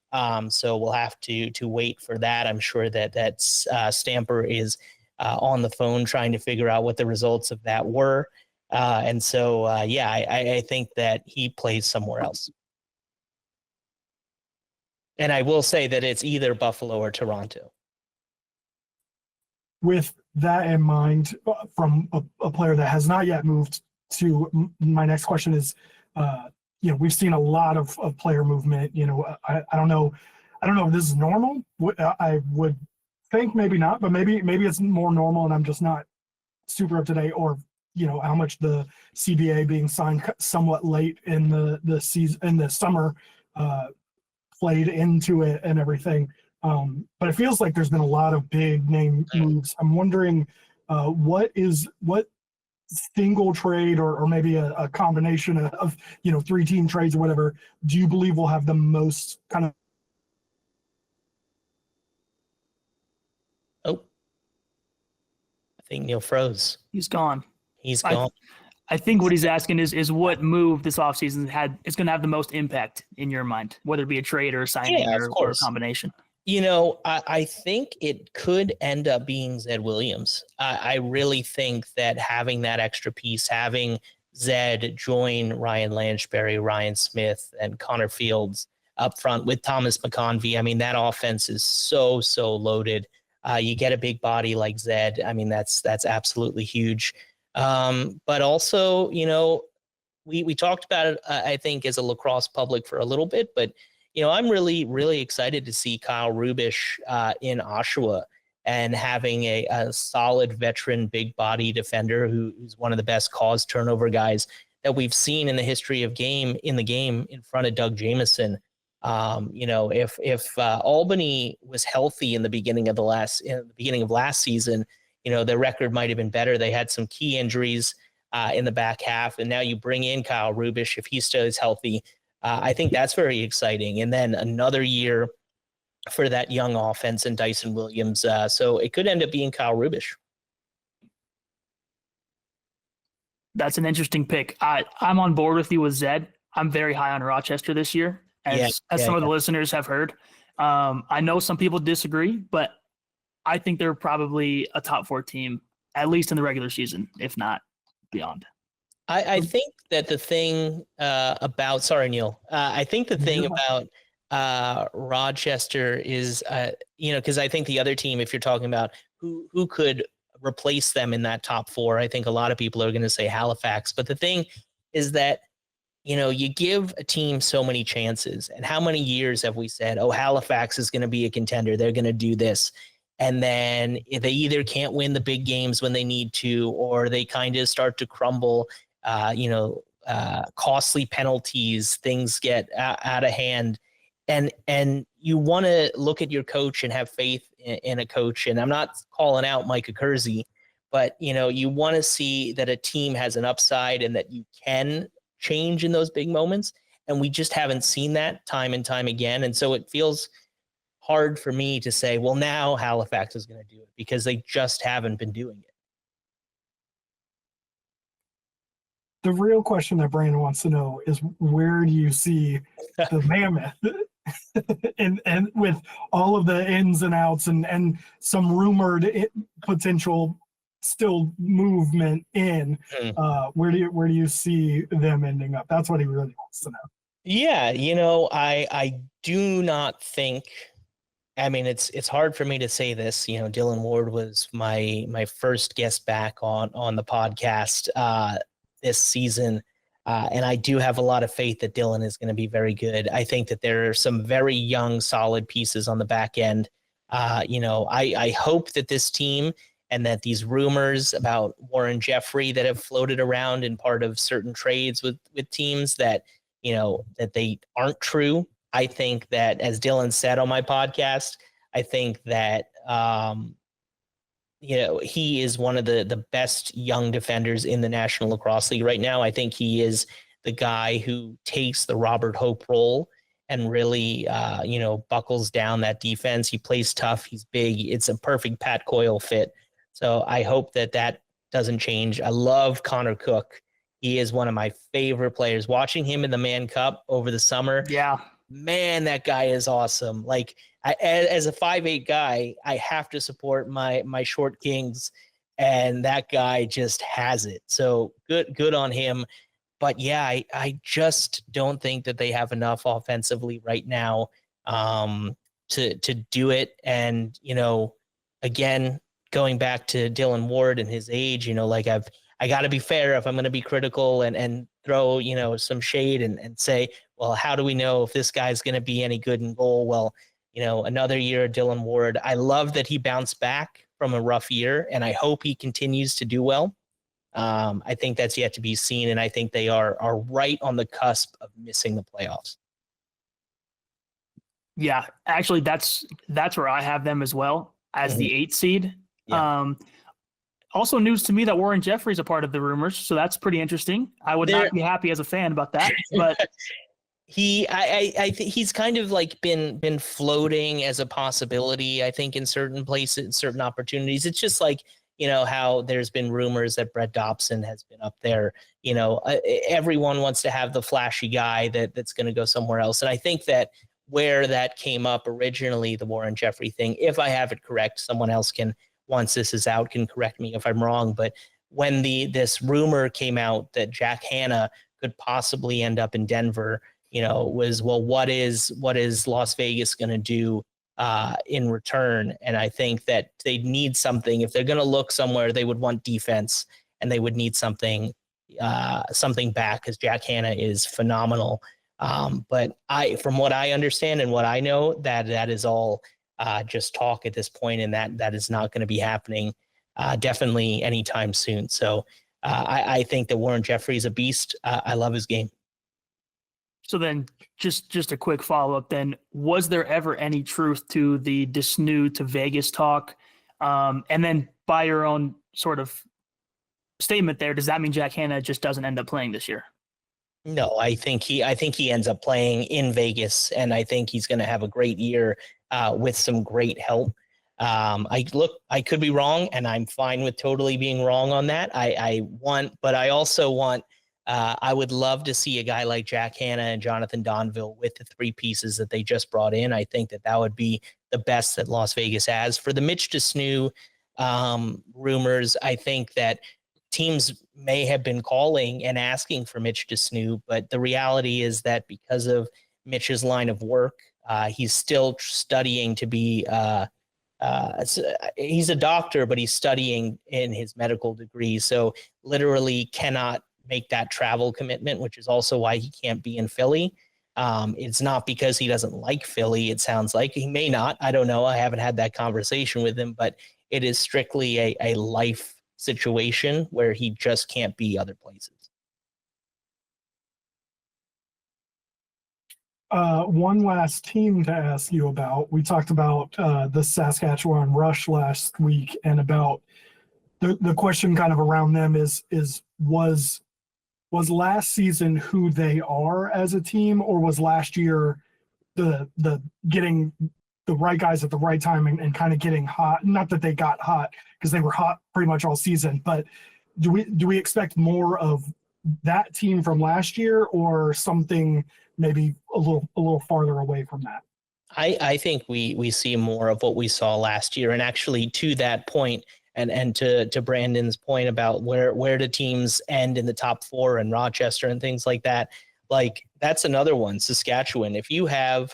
So we'll have to wait for that. I'm sure that Stamper is on the phone trying to figure out what the results of that were. And so, I think that he plays somewhere else. And I will say that it's either Buffalo or Toronto. With that in mind, from a player that has not yet moved, to my next question is, we've seen a lot of player movement. I don't know. I don't know if this is normal. I would think maybe not, but maybe it's more normal and I'm just not super up to date, or how much the CBA being signed somewhat late in the season, in the summer, played into it and everything. But it feels like there's been a lot of big name moves. I'm wondering what single trade or maybe a combination of 3-team trades or whatever do you believe will have the most kind of. Oh, I think Neil froze. He's gone. He's gone. I think what he's asking is what move this offseason is going to have the most impact in your mind, whether it be a trade or a signing or a combination. I think it could end up being Zed Williams. I really think that having that extra piece, having Zed join Ryan Lanchbury, Ryan Smith, and Connor Fields up front with Thomas McConvey, I mean, that offense is so loaded. You get a big body like Zed. I mean, that's absolutely huge. But also, we talked about it, I think, as a lacrosse public for a little bit, but I'm really excited to see Kyle Rubish in Oshawa and having a solid veteran big body defender who's one of the best cause turnover guys that we've seen in the history of the game in front of Doug Jamieson. If Albany was healthy in the beginning of last season, their record might have been better. They had some key injuries in the back half, and now you bring in Kyle Rubish if he stays healthy. I think that's very exciting. And then another year for that young offense and Dyson Williams. So it could end up being Kyle Rubish. That's an interesting pick. I'm on board with you with Zed. I'm very high on Rochester this year, as some of the listeners have heard. I know some people disagree, but I think they're probably a top 4 team, at least in the regular season, if not beyond. I think that the thing about, sorry, Neil, I think the thing about Rochester is, because I think the other team, if you're talking about who could replace them in that top 4, I think a lot of people are going to say Halifax. But the thing is that, you give a team so many chances. And how many years have we said, oh, Halifax is going to be a contender, they're going to do this. And then they either can't win the big games when they need to, or they kind of start to crumble. Costly penalties, things get out of hand, and you want to look at your coach and have faith in a coach. And I'm not calling out Micah Kersey, but you want to see that a team has an upside and that you can change in those big moments. And we just haven't seen that time and time again. And so it feels hard for me to say, well, now Halifax is going to do it, because they just haven't been doing it. The real question that Brandon wants to know is, where do you see the Mammoth and with all of the ins and outs and some rumored potential still movement in, where do you see them ending up? That's what he really wants to know. Yeah, I do not think, I mean, it's hard for me to say this. Dylan Ward was my first guest back on the podcast this season. And I do have a lot of faith that Dylan is going to be very good. I think that there are some very young, solid pieces on the back end. I hope that this team and that these rumors about Warren Jeffrey that have floated around in part of certain trades with teams that they aren't true. I think that, as Dylan said on my podcast, I think that, he is one of the best young defenders in the National Lacrosse League right now. I think he is the guy who takes the Robert Hope role and really, buckles down that defense. He plays tough. He's big. It's a perfect Pat Coyle fit. So I hope that doesn't change. I love Connor Cook. He is one of my favorite players. Watching him in the Mann Cup over the summer. Yeah. Man, that guy is awesome. Like, as a 5'8" guy, I have to support my short kings, and that guy just has it. So good on him. But yeah, I just don't think that they have enough offensively right now to do it. And again, going back to Dylan Ward and his age, I got to be fair if I'm going to be critical and throw some shade and say, well, how do we know if this guy's going to be any good in goal? Well, another year of Dylan Ward. I love that he bounced back from a rough year, and I hope he continues to do well. I think that's yet to be seen, and I think they are right on the cusp of missing the playoffs. Yeah, actually, that's where I have them as well, as the 8th seed. Yeah. Also news to me that Warren Jeffrey's a part of the rumors, so that's pretty interesting. I would not be happy as a fan about that, but I think he's kind of like been floating as a possibility, I think, in certain places, certain opportunities. It's just like, how there's been rumors that Brett Dobson has been up there. Everyone wants to have the flashy guy that's going to go somewhere else. And I think that where that came up originally, the Warren Jeffrey thing, if I have it correct, someone else can, once this is out, can correct me if I'm wrong. But when this rumor came out that Jack Hanna could possibly end up in Denver, was, well, what is Las Vegas going to do in return? And I think that they need something. If they're going to look somewhere, they would want defense, and they would need something back, because Jack Hanna is phenomenal. But from what I understand and what I know, that is all just talk at this point, and that is not going to be happening definitely anytime soon. So I think that Warren Jeffrey is a beast. I love his game. So then just a quick follow-up then, was there ever any truth to the Disnew to Vegas talk? And then by your own sort of statement there, does that mean Jack Hanna just doesn't end up playing this year? No, I think he ends up playing in Vegas, and I think he's going to have a great year with some great help. I could be wrong, and I'm fine with totally being wrong on that. But I also want, I would love to see a guy like Jack Hanna and Jonathan Donville with the 3 pieces that they just brought in. I think that would be the best that Las Vegas has. For the Mitch Disnew rumors, I think that teams may have been calling and asking for Mitch Disnew, but the reality is that because of Mitch's line of work, he's still studying to be he's a doctor, but he's studying in his medical degree, so literally cannot make that travel commitment, which is also why he can't be in Philly. It's not because he doesn't like Philly. It sounds like he may not. I don't know. I haven't had that conversation with him, but it is strictly a life situation where he just can't be other places. One last team to ask you about. We talked about the Saskatchewan Rush last week, and about the question kind of around them is was last season who they are as a team, or was last year the getting the right guys at the right time and kind of getting hot? Not that they got hot, because they were hot pretty much all season, but do we expect more of that team from last year, or something maybe a little farther away from that? I think we see more of what we saw last year. And actually, to that point, and to Brandon's point about where do teams end in the top 4 and Rochester and things like that, like that's another one. Saskatchewan, if you have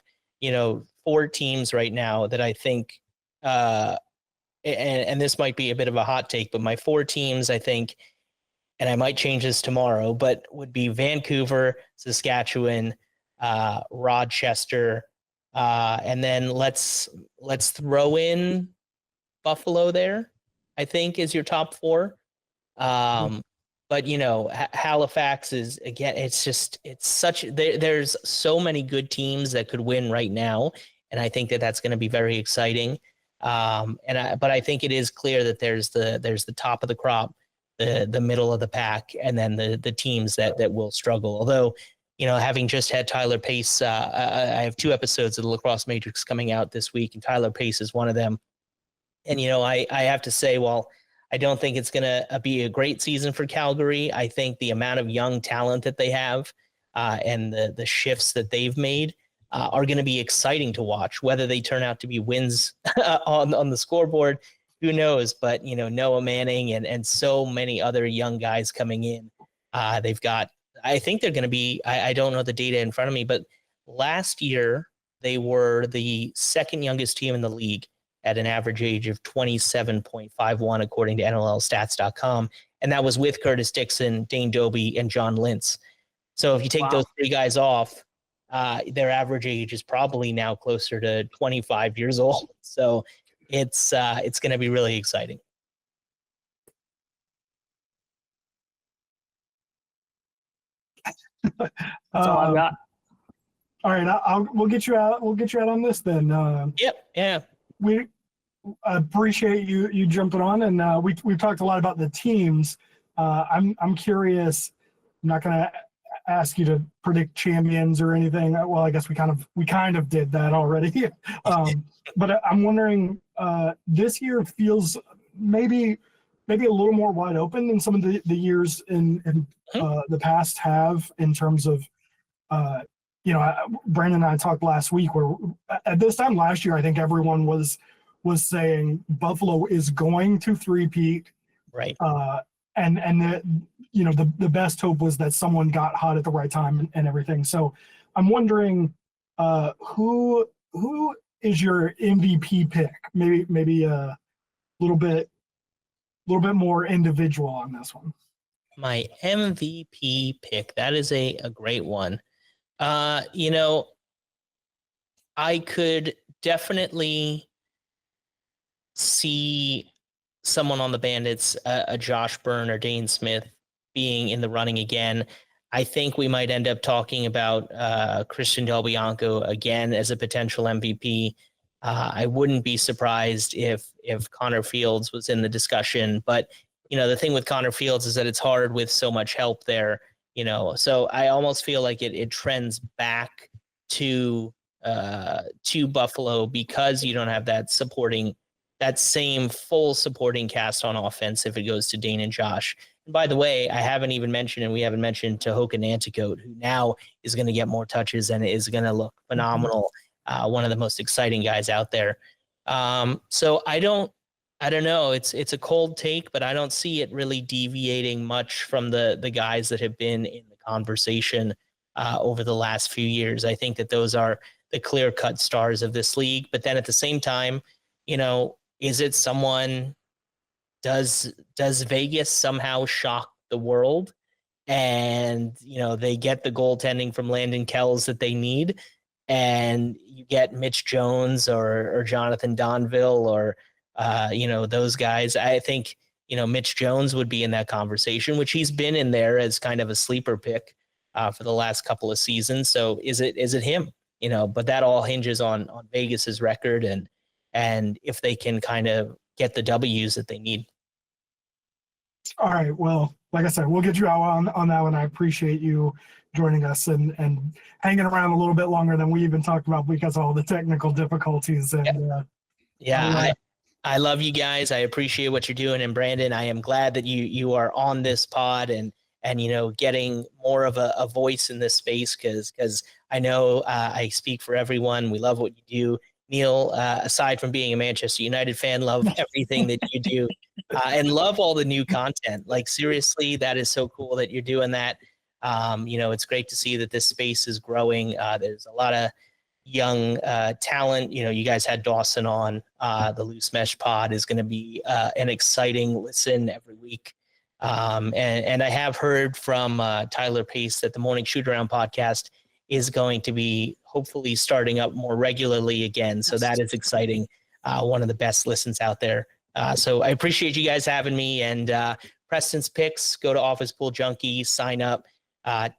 4 teams right now that I think and this might be a bit of a hot take, but my 4 teams, I think, and I might change this tomorrow, but would be Vancouver, Saskatchewan, Rochester, and then let's throw in Buffalo there, I think, is your top 4. But Halifax is, again, there's so many good teams that could win right now, and I think that's going to be very exciting. But I think it is clear that there's the top of the crop, the middle of the pack, and then the teams that will struggle. Although, having just had Tyler Pace, I have 2 episodes of the Lacrosse Matrix coming out this week, and Tyler Pace is one of them. And, I have to say, while I don't think it's going to be a great season for Calgary, I think the amount of young talent that they have and the shifts that they've made are going to be exciting to watch. Whether they turn out to be wins on the scoreboard, who knows? But, Noah Manning and so many other young guys coming in. They've got, I think they're going to be, I don't know the data in front of me, but last year they were the 2nd youngest team in the league at an average age of 27.51, according to NLLstats.com. And that was with Curtis Dixon, Dane Dobbie, and John Lintz. So if you take those 3 guys off, their average age is probably now closer to 25 years old. So it's going to be really exciting. That's all I've got. All right, we'll get you out. We'll get you out on this then. Yep. Yeah. We appreciate you jumping on, and we've talked a lot about the teams. I'm curious. I'm not going to ask you to predict champions or anything. Well, I guess we kind of did that already. But I'm wondering, this year feels maybe a little more wide open than some of the years in the past have, in terms of, Brandon and I talked last week where at this time last year, I think everyone was saying Buffalo is going to three-peat. Right. And the best hope was that someone got hot at the right time and everything. So I'm wondering, who is your MVP pick? Maybe a little bit more individual on this one. My MVP pick, that is a great one. I could definitely see someone on the Bandits, a Josh Byrne or Dane Smith, being in the running again. I think we might end up talking about Christian Del Bianco again as a potential MVP. I wouldn't be surprised if Connor Fields was in the discussion, but the thing with Connor Fields is that it's hard with so much help there, so I almost feel like it trends back to Buffalo because you don't have that same full supporting cast on offense if it goes to Dane and Josh. And by the way, I haven't even mentioned, and we haven't mentioned Tehoka Nanticote, who now is going to get more touches and is going to look phenomenal. One of the most exciting guys out there. So I don't know. It's a cold take, but I don't see it really deviating much from the guys that have been in the conversation over the last few years. I think that those are the clear-cut stars of this league. But then at the same time, is it someone? Does Vegas somehow shock the world, and they get the goaltending from Landon Kells that they need, and you get Mitch Jones or Jonathan Donville or those guys? I think Mitch Jones would be in that conversation, which he's been in there as kind of a sleeper pick for the last couple of seasons. So is it him? But that all hinges on Vegas's record and if they can kind of get the W's that they need. All right. Well, like I said, we'll get you out on that one. I appreciate you joining us and hanging around a little bit longer than we even talked about because of all the technical difficulties. And I love you guys. I appreciate what you're doing. And Brandon, I am glad that you are on this pod and getting more of a voice in this space because I know I speak for everyone. We love what you do. Neil, aside from being a Manchester United fan, love everything that you do and love all the new content. Like, seriously, that is so cool that you're doing that. It's great to see that this space is growing. There's a lot of young talent. You guys had Dawson on. The Loose Mesh pod is going to be an exciting listen every week. And I have heard from Tyler Pace that the Morning Shoot Around podcast is going to be hopefully starting up more regularly again. So that is exciting. One of the best listens out there. So I appreciate you guys having me, and Preston's picks, go to Office Pool Junkie, sign up.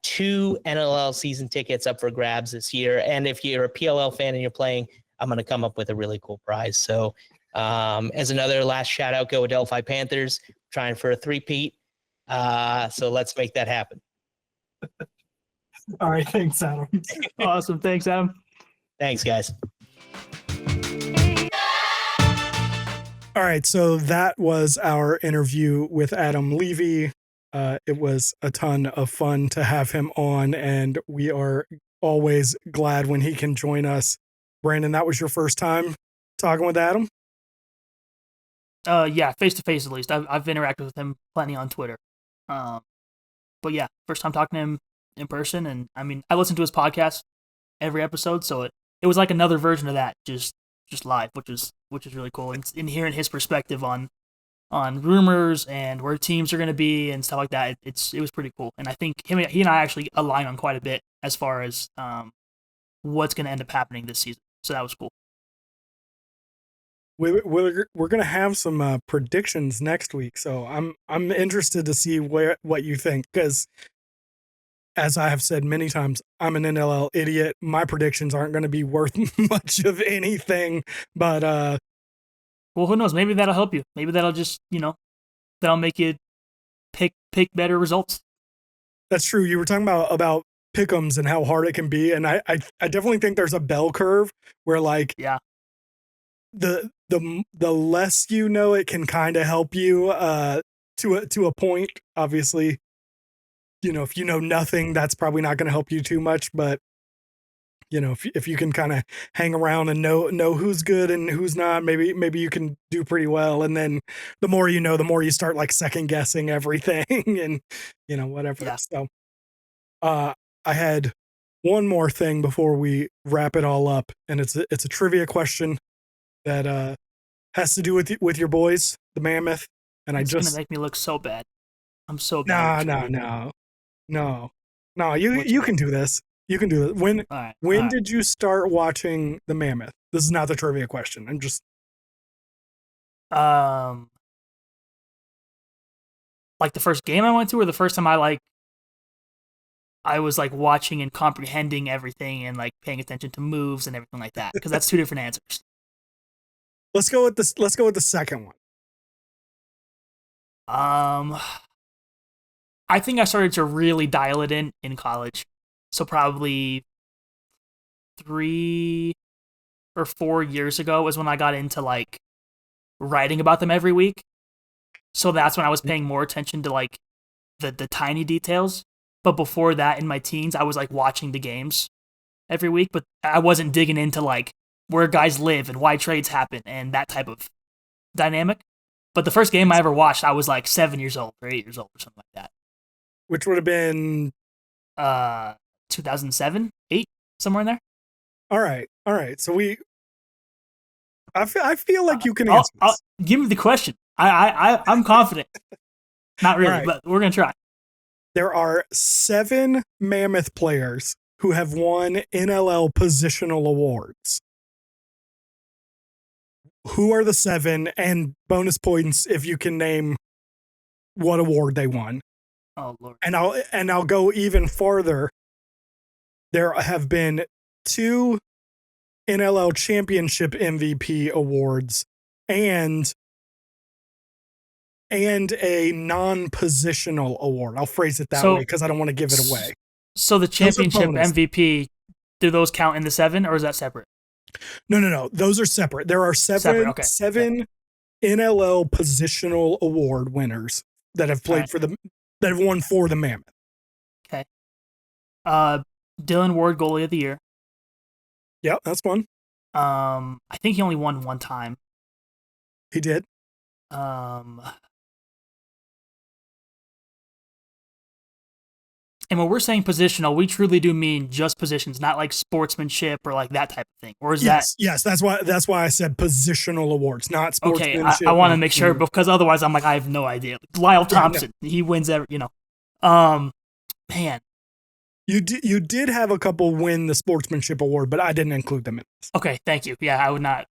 2 NLL season tickets up for grabs this year. And if you're a PLL fan and you're playing, I'm going to come up with a really cool prize. So as another last shout out, go Adelphi Panthers, trying for a three-peat. So let's make that happen. all right. Thanks, Adam. Awesome. Thanks, Adam. Thanks, guys. All right, so that was our interview with Adam Levi. It was a ton of fun to have him on, and we are always glad when he can join us. Brandon, that was your first time talking with Adam? Yeah, face to face at least. I've interacted with him plenty on Twitter. But yeah, first time talking to him in person, and I mean, I listen to his podcast every episode, so it was like another version of that, just live, which is really cool. And hearing his perspective on rumors and where teams are going to be and stuff like that, it was pretty cool. And I think he and I actually align on quite a bit as far as what's going to end up happening this season. So that was cool. We're gonna have some predictions next week, so I'm interested to see what you think, because as I have said many times, I'm an NLL idiot. My predictions aren't going to be worth much of anything, but well, who knows? Maybe that'll help you. Maybe that'll just that'll make you pick better results. That's true. You were talking about pick'ems and how hard it can be, and I definitely think there's a bell curve where the less you know, it can kind of help you to a point. Obviously, if you know nothing, that's probably not going to help you too much. But if you can kind of hang around and know who's good and who's not, maybe you can do pretty well. And then the more you know, the more you start like second guessing everything and whatever. Yeah. So I had one more thing before we wrap it all up, and it's a trivia question that has to do with your boys, the Mammoth. And it's gonna make me look so bad. I'm so bad. No. You can do this. You can do it. When did you start watching the Mammoth? This is not the trivia question. I'm just like the first game I went to, or the first time I was like watching and comprehending everything and like paying attention to moves and everything like that, because that's two different answers. Let's go with this. Let's go with the second one. I think I started to really dial it in college. So probably 3 or 4 years ago was when I got into like writing about them every week. So that's when I was paying more attention to like the tiny details. But before that, in my teens, I was like watching the games every week, but I wasn't digging into like where guys live and why trades happen and that type of dynamic. But the first game I ever watched, I was like 7 years old or 8 years old or something like that. Which would have been 2007, 8, somewhere in there. All right. So I feel like you can answer this. Give me the question. I'm confident. Not really, right, but we're gonna try. There are 7 Mammoth players who have won NLL positional awards. Who are the 7? And bonus points if you can name what award they won. Oh Lord. And I'll go even farther. There have been 2 NLL championship MVP awards and a non-positional award. I'll phrase it that way because I don't want to give it away. So the championship MVP, do those count in the 7, or is that separate? No. Those are separate. There are 7 NLL positional award winners that have played that have won for the Mammoth. Okay. Dylan Ward, goalie of the year. Yeah, that's one. I think he only won one time. He did. And when we're saying positional, we truly do mean just positions, not like sportsmanship or like that type of thing. Or is yes, that's why I said positional awards, not sportsmanship. Okay, I want to make sure, because otherwise I'm like, I have no idea. Lyle Thompson, he wins every, man. You did have a couple win the sportsmanship award, but I didn't include them in this. Okay, thank you. Yeah, I would not.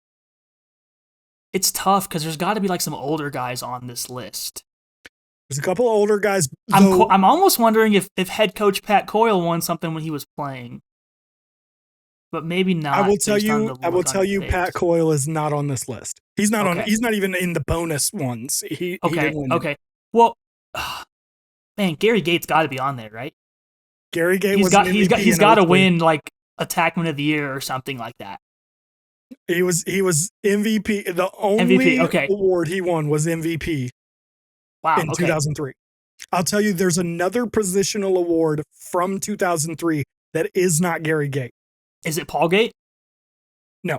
It's tough because there's got to be like some older guys on this list. There's a couple older guys. I'm almost wondering if head coach Pat Coyle won something when he was playing, but maybe not. I will tell you, Pat Coyle is not on this list. He's not on. He's not even in the bonus ones. He didn't win it. Well, man, Gary Gates got to be on there, right? Gary Gates he's got to win like Attackman of the Year or something like that. He was MVP. The only award he won was MVP. Wow, in 2003. I'll tell you, there's another positional award from 2003 that is not Gary Gate. Is it Paul Gate? No.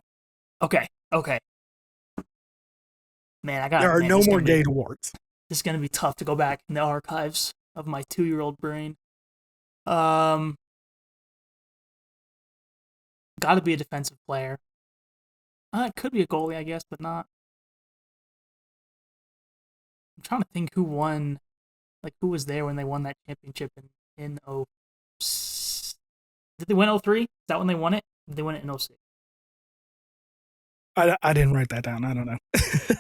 Okay. Man, there are no more Gate awards. It's going to be tough to go back in the archives of my 2-year-old brain. Got to be a defensive player. It could be a goalie, I guess, but not. I'm trying to think who won, like who was there when they won that championship in 0. Did they win 03? Is that when they won it? They won it in 06. I didn't write that down. I don't know.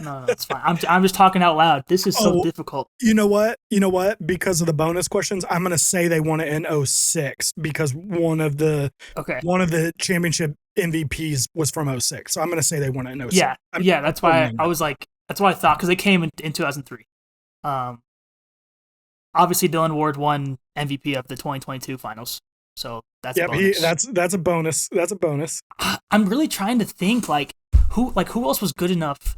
No, it's fine. I'm just talking out loud. This is so difficult. You know what? Because of the bonus questions, I'm going to say they won it in 06 because one of the championship MVPs was from 06. So I'm going to say they won it in 06. Yeah, that's why I was like, that's what I thought, because they came in 2003. Obviously, Dylan Ward won MVP of the 2022 finals. So that's a bonus. That's a bonus. That's a bonus. I'm really trying to think who else was good enough.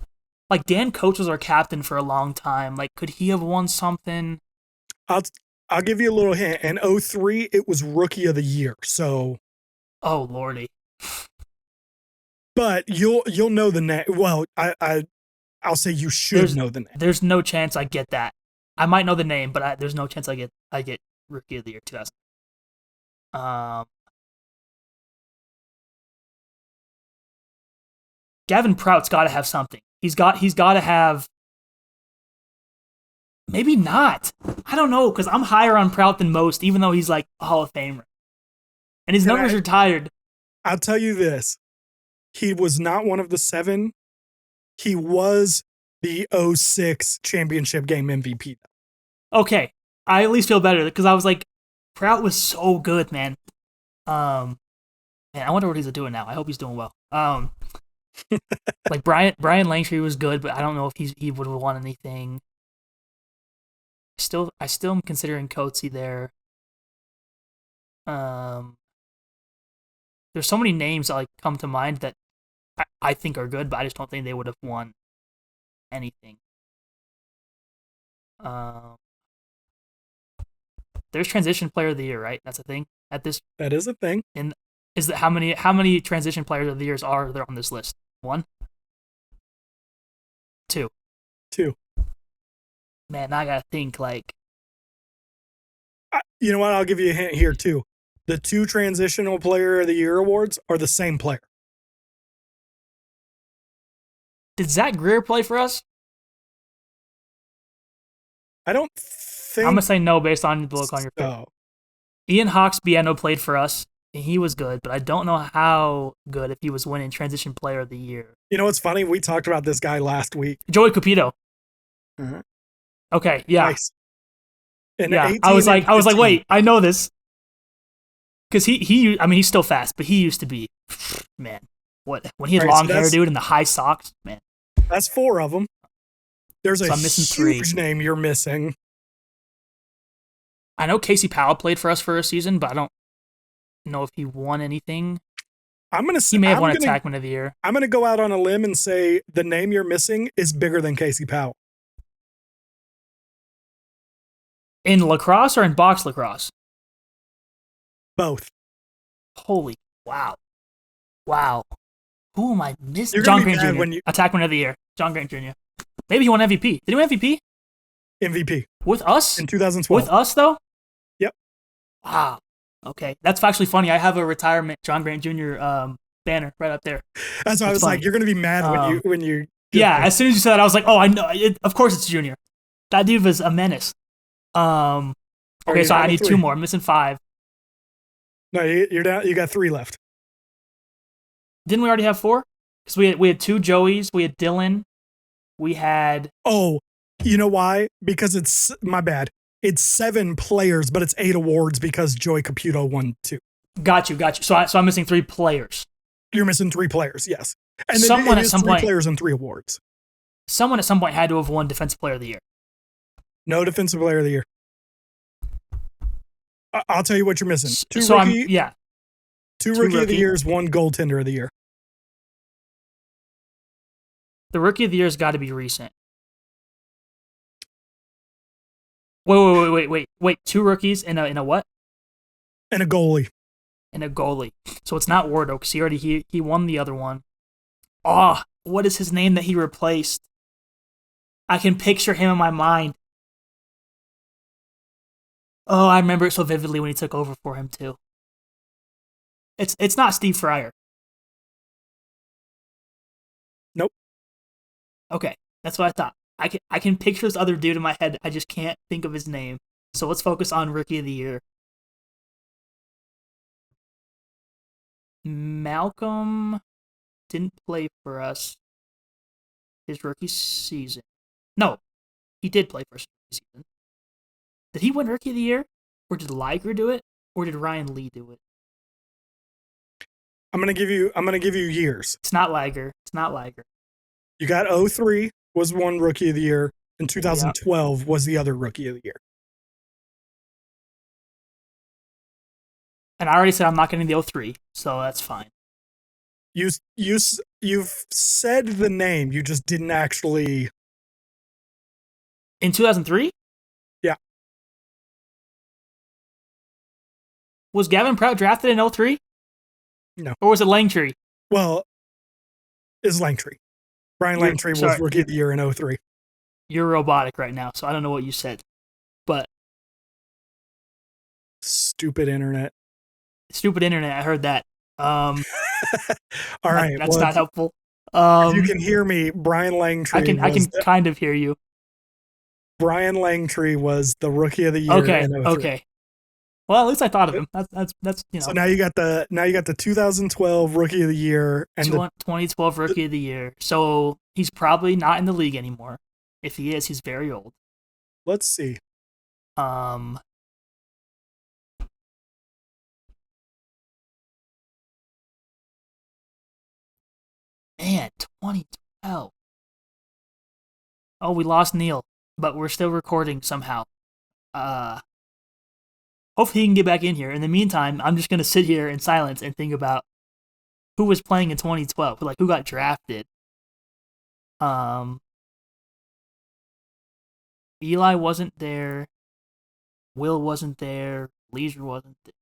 Like Dan Coates was our captain for a long time. Like, could he have won something? I'll give you a little hint. In 03, it was Rookie of the Year. So, oh lordy. But you'll know the name. Well, I'll say you should know the name. There's no chance I get that. I might know the name, but there's no chance I get Rookie of the Year 2000. Gavin Prout's got to have something. He's got to have. Maybe not. I don't know, because I'm higher on Prout than most, even though he's like a Hall of Famer, and his numbers are tired. I'll tell you this: he was not one of the 7. He was the 06 championship game MVP. Okay, I at least feel better because I was like, Prout was so good, man. Man, I wonder what he's doing now. I hope he's doing well. Like Brian Langtree was good, but I don't know if he would have won anything. I still am considering Coatsy there. There's so many names that like come to mind that I think are good, but I just don't think they would have won anything. There's transition player of the year, right? That's a thing at this. That is a thing. And is that how many transition players of the years are there on this list? 1? 2. 2. Man, I gotta think like. You know what? I'll give you a hint here too. The 2 transitional player of the year awards are the same player. Did Zach Greer play for us? I don't think. I'm gonna say no based on the look on your face. Ian Hawks-Bieno played for us. And he was good, but I don't know how good if he was winning transition player of the year. You know what's funny? We talked about this guy last week. Joey Cupido. Uh-huh. Okay, yeah. Nice. I was like, wait, I know this. Because he's still fast, but he used to be, man, when he had long hair, dude, and the high socks, man. That's 4 of them. There's a I'm missing huge 3. name you're missing. I know Casey Powell played for us for a season, but I don't know if he won anything. He may have won Attackman of the Year. I'm gonna go out on a limb and say the name you're missing is bigger than Casey Powell. In lacrosse or in box lacrosse? Both. Holy wow. Who am I missing? You're John Grant Jr. Attackman of the Year. John Grant Jr. Maybe he won MVP. Did he win MVP? MVP. With us? In 2012. With us though? Yep. Wow. Okay, that's actually funny. I have a retirement John Grant Jr. Banner right up there. That's why I was funny. Like, you're gonna be mad when you. Yeah, as soon as you said that, I was like, oh, I know. Of course, it's Junior. That dude was a menace. Okay, so I need 2 more. I'm missing 5. No, you're down. You got 3 left. Didn't we already have 4? Because we had 2 Joeys. We had Dylan. We had. Oh, you know why? Because it's my bad. It's 7 players, but it's 8 awards because Joey Caputo won 2. Got you. So I'm missing 3 players. You're missing 3 players, yes. And then someone at some 3 point, players and 3 awards. Someone at some point had to have won Defensive Player of the Year. No Defensive Player of the Year. I'll tell you what you're missing. 2 so rookie, 2 rookie of the Years, 1 goaltender of the year. The Rookie of the Year's got to be recent. Wait. 2 rookies and a what? And a goalie. And a goalie. So it's not Wardo because he won the other one. Oh, what is his name that he replaced? I can picture him in my mind. Oh, I remember it so vividly when he took over for him too. It's not Steve Fryer. Nope. Okay, that's what I thought. I can picture this other dude in my head. I just can't think of his name. So let's focus on Rookie of the Year. Malcolm didn't play for us his rookie season. No, he did play for us rookie season. Did he win Rookie of the Year? Or did Liger do it? Or did Ryan Lee do it? I'm gonna give you years. It's not Liger. You got 03 was one Rookie of the Year, and 2012 was the other Rookie of the Year. And I already said I'm not getting the 03, so that's fine. You've said the name, you just didn't actually. In 2003? Yeah. Was Gavin Prout drafted in 03? No. Or was it Langtree? Well, it's Langtree. Brian Langtree was Rookie of the Year in 03. You're robotic right now, so I don't know what you said. But stupid internet, I heard that. All right. That's not helpful. If you can hear me, Brian Langtree. I can kind of hear you. Brian Langtree was the Rookie of the Year. Okay. Well, at least I thought of him. That's So now you got the 2012 Rookie of the Year and 2012 Rookie of the Year. So he's probably not in the league anymore. If he is, he's very old. Let's see. Man, 2012. Oh, we lost Neil, but we're still recording somehow. Hopefully he can get back in here. In the meantime, I'm just going to sit here in silence and think about who was playing in 2012, like who got drafted. Eli wasn't there. Will wasn't there. Leisure wasn't there.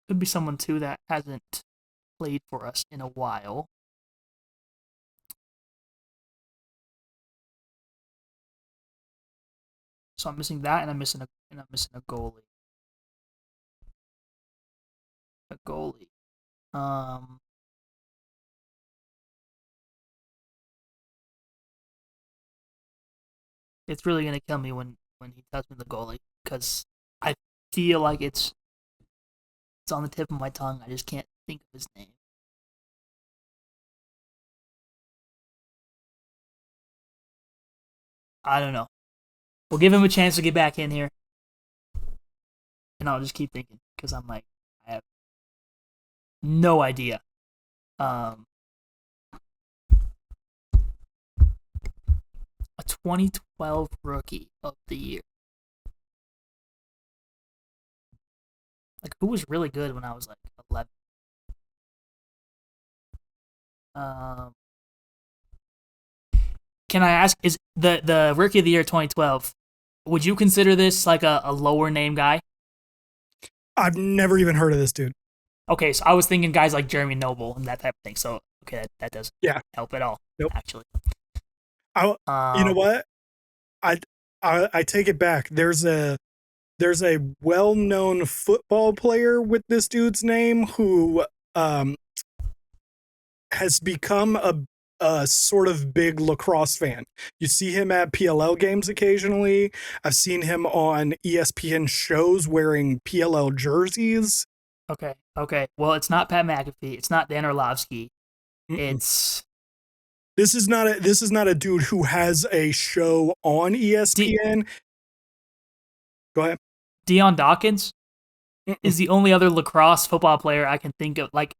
Could be someone, too, that hasn't played for us in a while. So I'm missing that, and I'm missing a goalie. It's really gonna kill me when he tells me the goalie, because I feel like it's on the tip of my tongue. I just can't think of his name. I don't know. We'll give him a chance to get back in here. And I'll just keep thinking, because I'm like, I have no idea. A 2012 Rookie of the Year. Like, who was really good when I was like 11? Can I ask, is the Rookie of the Year 2012, would you consider this like a lower name guy? I've never even heard of this dude. Okay, so I was thinking guys like Jeremy Noble and that type of thing. So, okay, that doesn't help at all, actually. You know what? I take it back. There's a well-known football player with this dude's name who has become a sort of big lacrosse fan. You see him at PLL games occasionally. I've seen him on ESPN shows wearing PLL jerseys. Okay. Well, it's not Pat McAfee. It's not Dan Orlovsky. It's This is not a dude who has a show on ESPN. Go ahead. Dion Dawkins is the only other lacrosse football player I can think of. Like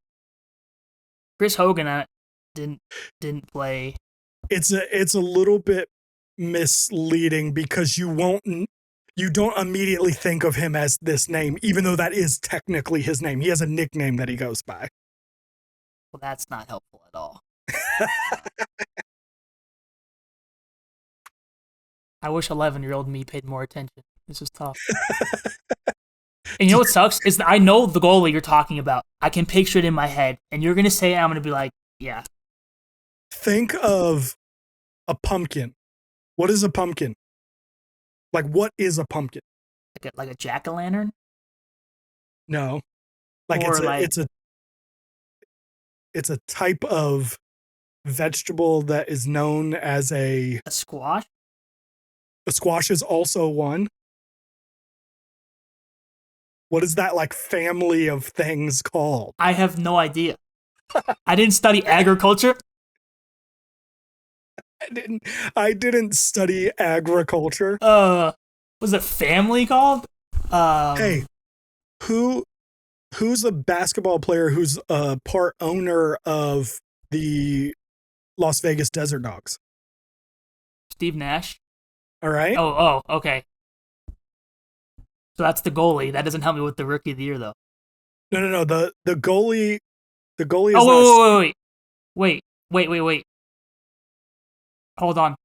Chris Hogan didn't play. It's a little bit misleading because you don't immediately think of him as this name, even though that is technically his name. He has a nickname that he goes by. Well, that's not helpful at all. I wish 11-year-old me paid more attention. This is tough. And you know what sucks? Is that I know the goalie you're talking about. I can picture it in my head. And you're going to say it, I'm going to be like, yeah. Think of a pumpkin. What is a pumpkin? Like, what is a pumpkin? Like a jack-o'-lantern? No. It's a type of vegetable that is known as a squash? A squash is also one. What is that like family of things called? I have no idea. I didn't study agriculture. I didn't study agriculture. Was it family called? Hey, who's a basketball player who's a part owner of the Las Vegas Desert Dogs? Steve Nash. All right. Oh, okay. So that's the goalie. That doesn't help me with the rookie of the year, though. No. The goalie. The goalie is. Oh, wait. Hold on.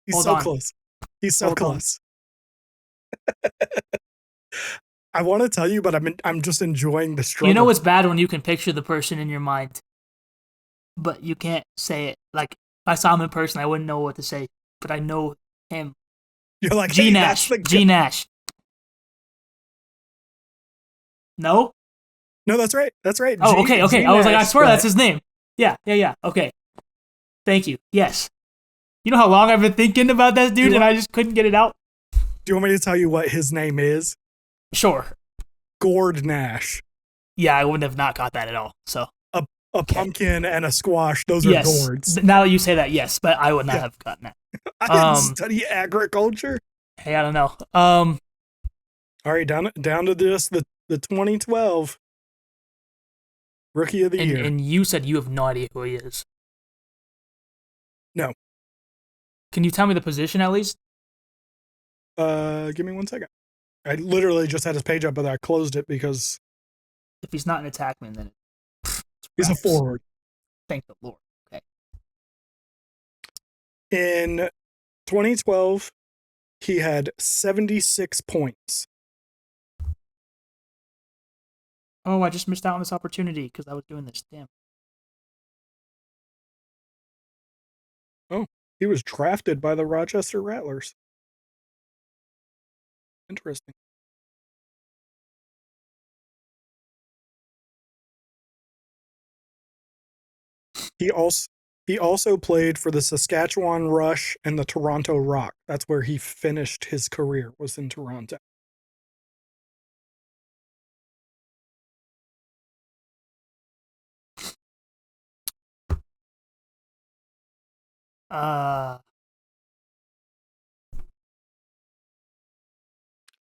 He's Hold so on. close. He's so Hold on. close. I want to tell you, but I'm just enjoying the struggle. You know it's bad when you can picture the person in your mind, but you can't say it. Like, if I saw him in person, I wouldn't know what to say, but I know him. You're like, G hey, Nash. that's the G Nash. No? No, that's right. That's right. Oh, okay. I was like, I swear but- that's his name. Yeah. Okay. Thank you. Yes. You know how long I've been thinking about that dude, and I just couldn't get it out? Do you want me to tell you what his name is? Sure. Gourd Nash. Yeah, I wouldn't have not got that at all. So A pumpkin and a squash. Those are yes. gourds. Now that you say that, yes, but I would not have gotten that. I didn't study agriculture. Hey, I don't know. All right, down to this the 2012 Rookie of the Year. And you said you have no idea who he is. No. Can you tell me the position at least? Give me 1 second. I literally just had his page up, but I closed it because If he's not an attackman, then he's a forward. Thank the Lord. Okay. In 2012, he had 76 points. Oh, I just missed out on this opportunity because I was doing this. Damn. Oh, he was drafted by the Rochester Rattlers. Interesting. He also played for the Saskatchewan Rush and the Toronto Rock. That's where he finished his career, was in Toronto.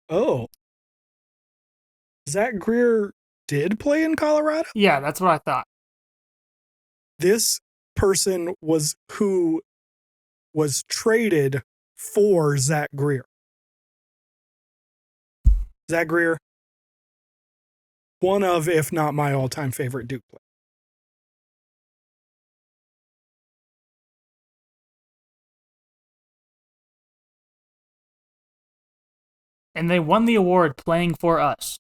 Oh. Zach Greer did play in Colorado? Yeah, that's what I thought. This person was who was traded for Zach Greer. Zach Greer, one of, if not my all-time favorite Duke player. And they won the award playing for us.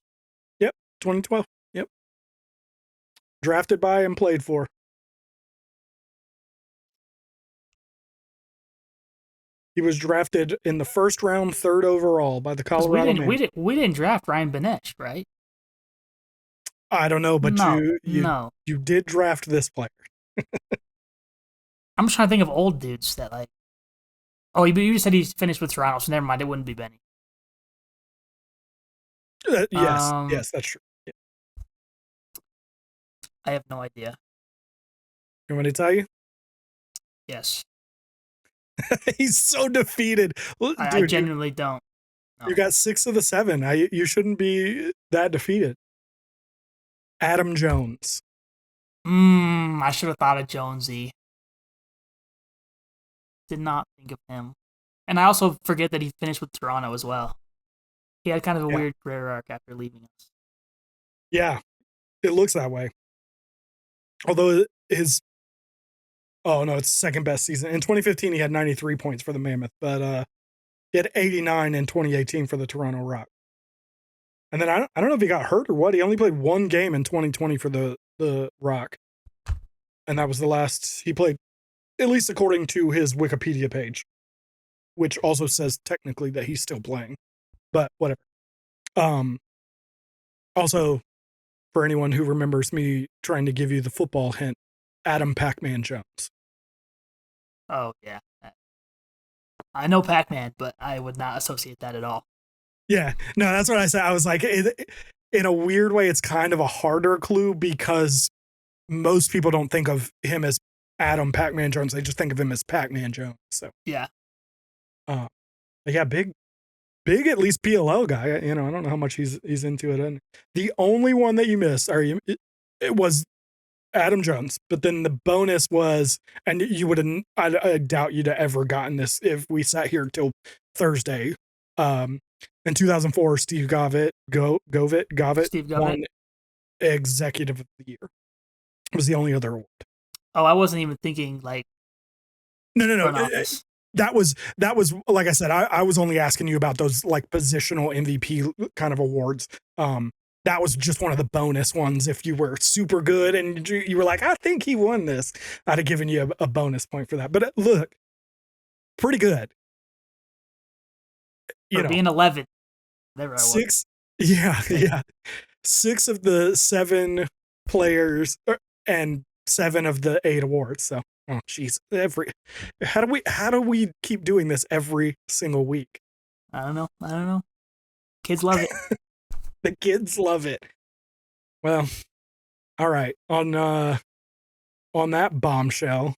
Yep, 2012. Yep. Drafted by and played for. He was drafted in the first round, 3rd overall by the Colorado Mammoth. We didn't draft Ryan Benesh, right? I don't know, but no. you did draft this player. I'm just trying to think of old dudes that like. Oh, you said he finished with Toronto, so never mind. It wouldn't be Benny. Yes, that's true. Yeah. I have no idea. You want me to tell you? Yes. He's so defeated. Dude, I genuinely don't. No. You got 6 of the 7. You shouldn't be that defeated. Adam Jones. I should have thought of Jonesy. Did not think of him. And I also forget that he finished with Toronto as well. He had kind of a weird career arc after leaving us. Yeah, it looks that way. Although it's second best season. In 2015, he had 93 points for the Mammoth, but he had 89 in 2018 for the Toronto Rock. And then I don't know if he got hurt or what. He only played 1 game in 2020 for the Rock. And that was the last he played, at least according to his Wikipedia page, which also says technically that he's still playing. But whatever. Also, for anyone who remembers me trying to give you the football hint, Adam Pac-Man Jones. Oh, yeah. I know Pac-Man, but I would not associate that at all. Yeah, no, that's what I said. I was like, in a weird way, it's kind of a harder clue because most people don't think of him as Adam Pac-Man Jones. They just think of him as Pac-Man Jones. So Yeah. but yeah, big at least PLL guy. You know, I don't know how much he's into it. And the only one that you missed, it was Adam Jones. But then the bonus was, and you would have, I doubt you'd have ever gotten this if we sat here till Thursday. In 2004, Steve Govett Steve Govett won Executive of the Year. It was the only other award. Oh, I wasn't even thinking like No. front office. That was like I said, I was only asking you about those like positional MVP kind of awards. That was just one of the bonus ones. If you were super good and you were like, I think he won this, I'd have given you a bonus point for that. But look, pretty good. For being 11. Whatever I was. 6, yeah. 6 of the 7 players and 7 of the 8 awards. So, oh jeez, how do we keep doing this every single week? I don't know. Kids love it. The kids love it. Well, all right. On that bombshell,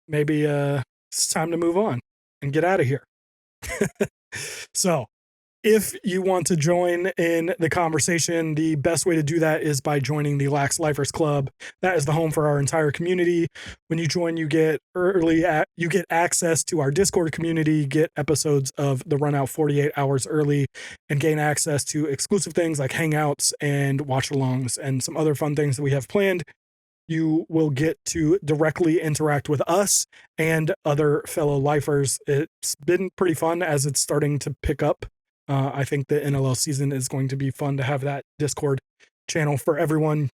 maybe it's time to move on and get out of here. So, if you want to join in the conversation, the best way to do that is by joining the Lax Lifers Club. That is the home for our entire community. When you join, you get access to our Discord community, get episodes of the Run Out 48 hours early, and gain access to exclusive things like hangouts and watch-alongs and some other fun things that we have planned. You will get to directly interact with us and other fellow lifers. It's been pretty fun as it's starting to pick up. I think the NLL season is going to be fun to have that Discord channel for everyone.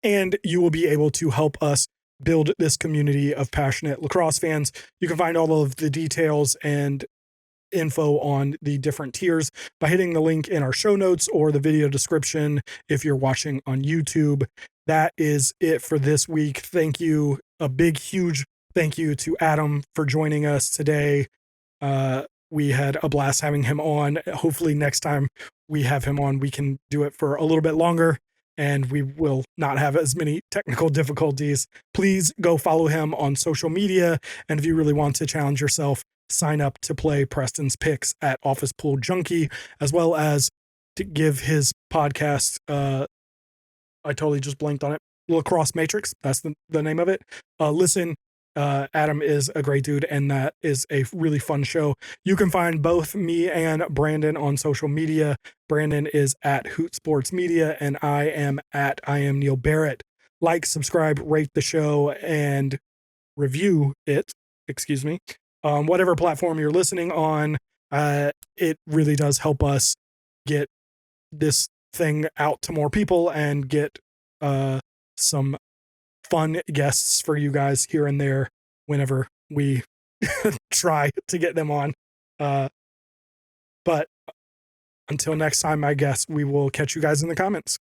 And you will be able to help us build this community of passionate lacrosse fans. You can find all of the details and info on the different tiers by hitting the link in our show notes or the video description if you're watching on YouTube. That is it for this week. Thank you. A big, huge thank you to Adam for joining us today. We had a blast having him on. Hopefully next time we have him on, we can do it for a little bit longer and we will not have as many technical difficulties. Please go follow him on social media. And if you really want to challenge yourself, sign up to play Preston's Picks at Office Pool Junkie, as well as to give his podcast, I totally just blanked on it, Lacrosse Matrix, that's the name of it. Listen, Adam is a great dude, and that is a really fun show. You can find both me and Brandon on social media. Brandon is at Hoot Sports Media, and I am Neil Barrett. Like, subscribe, rate the show, and review it, whatever platform you're listening on. It really does help us get this thing out to more people and get some fun guests for you guys here and there whenever we try to get them on. But until next time, I guess we will catch you guys in the comments.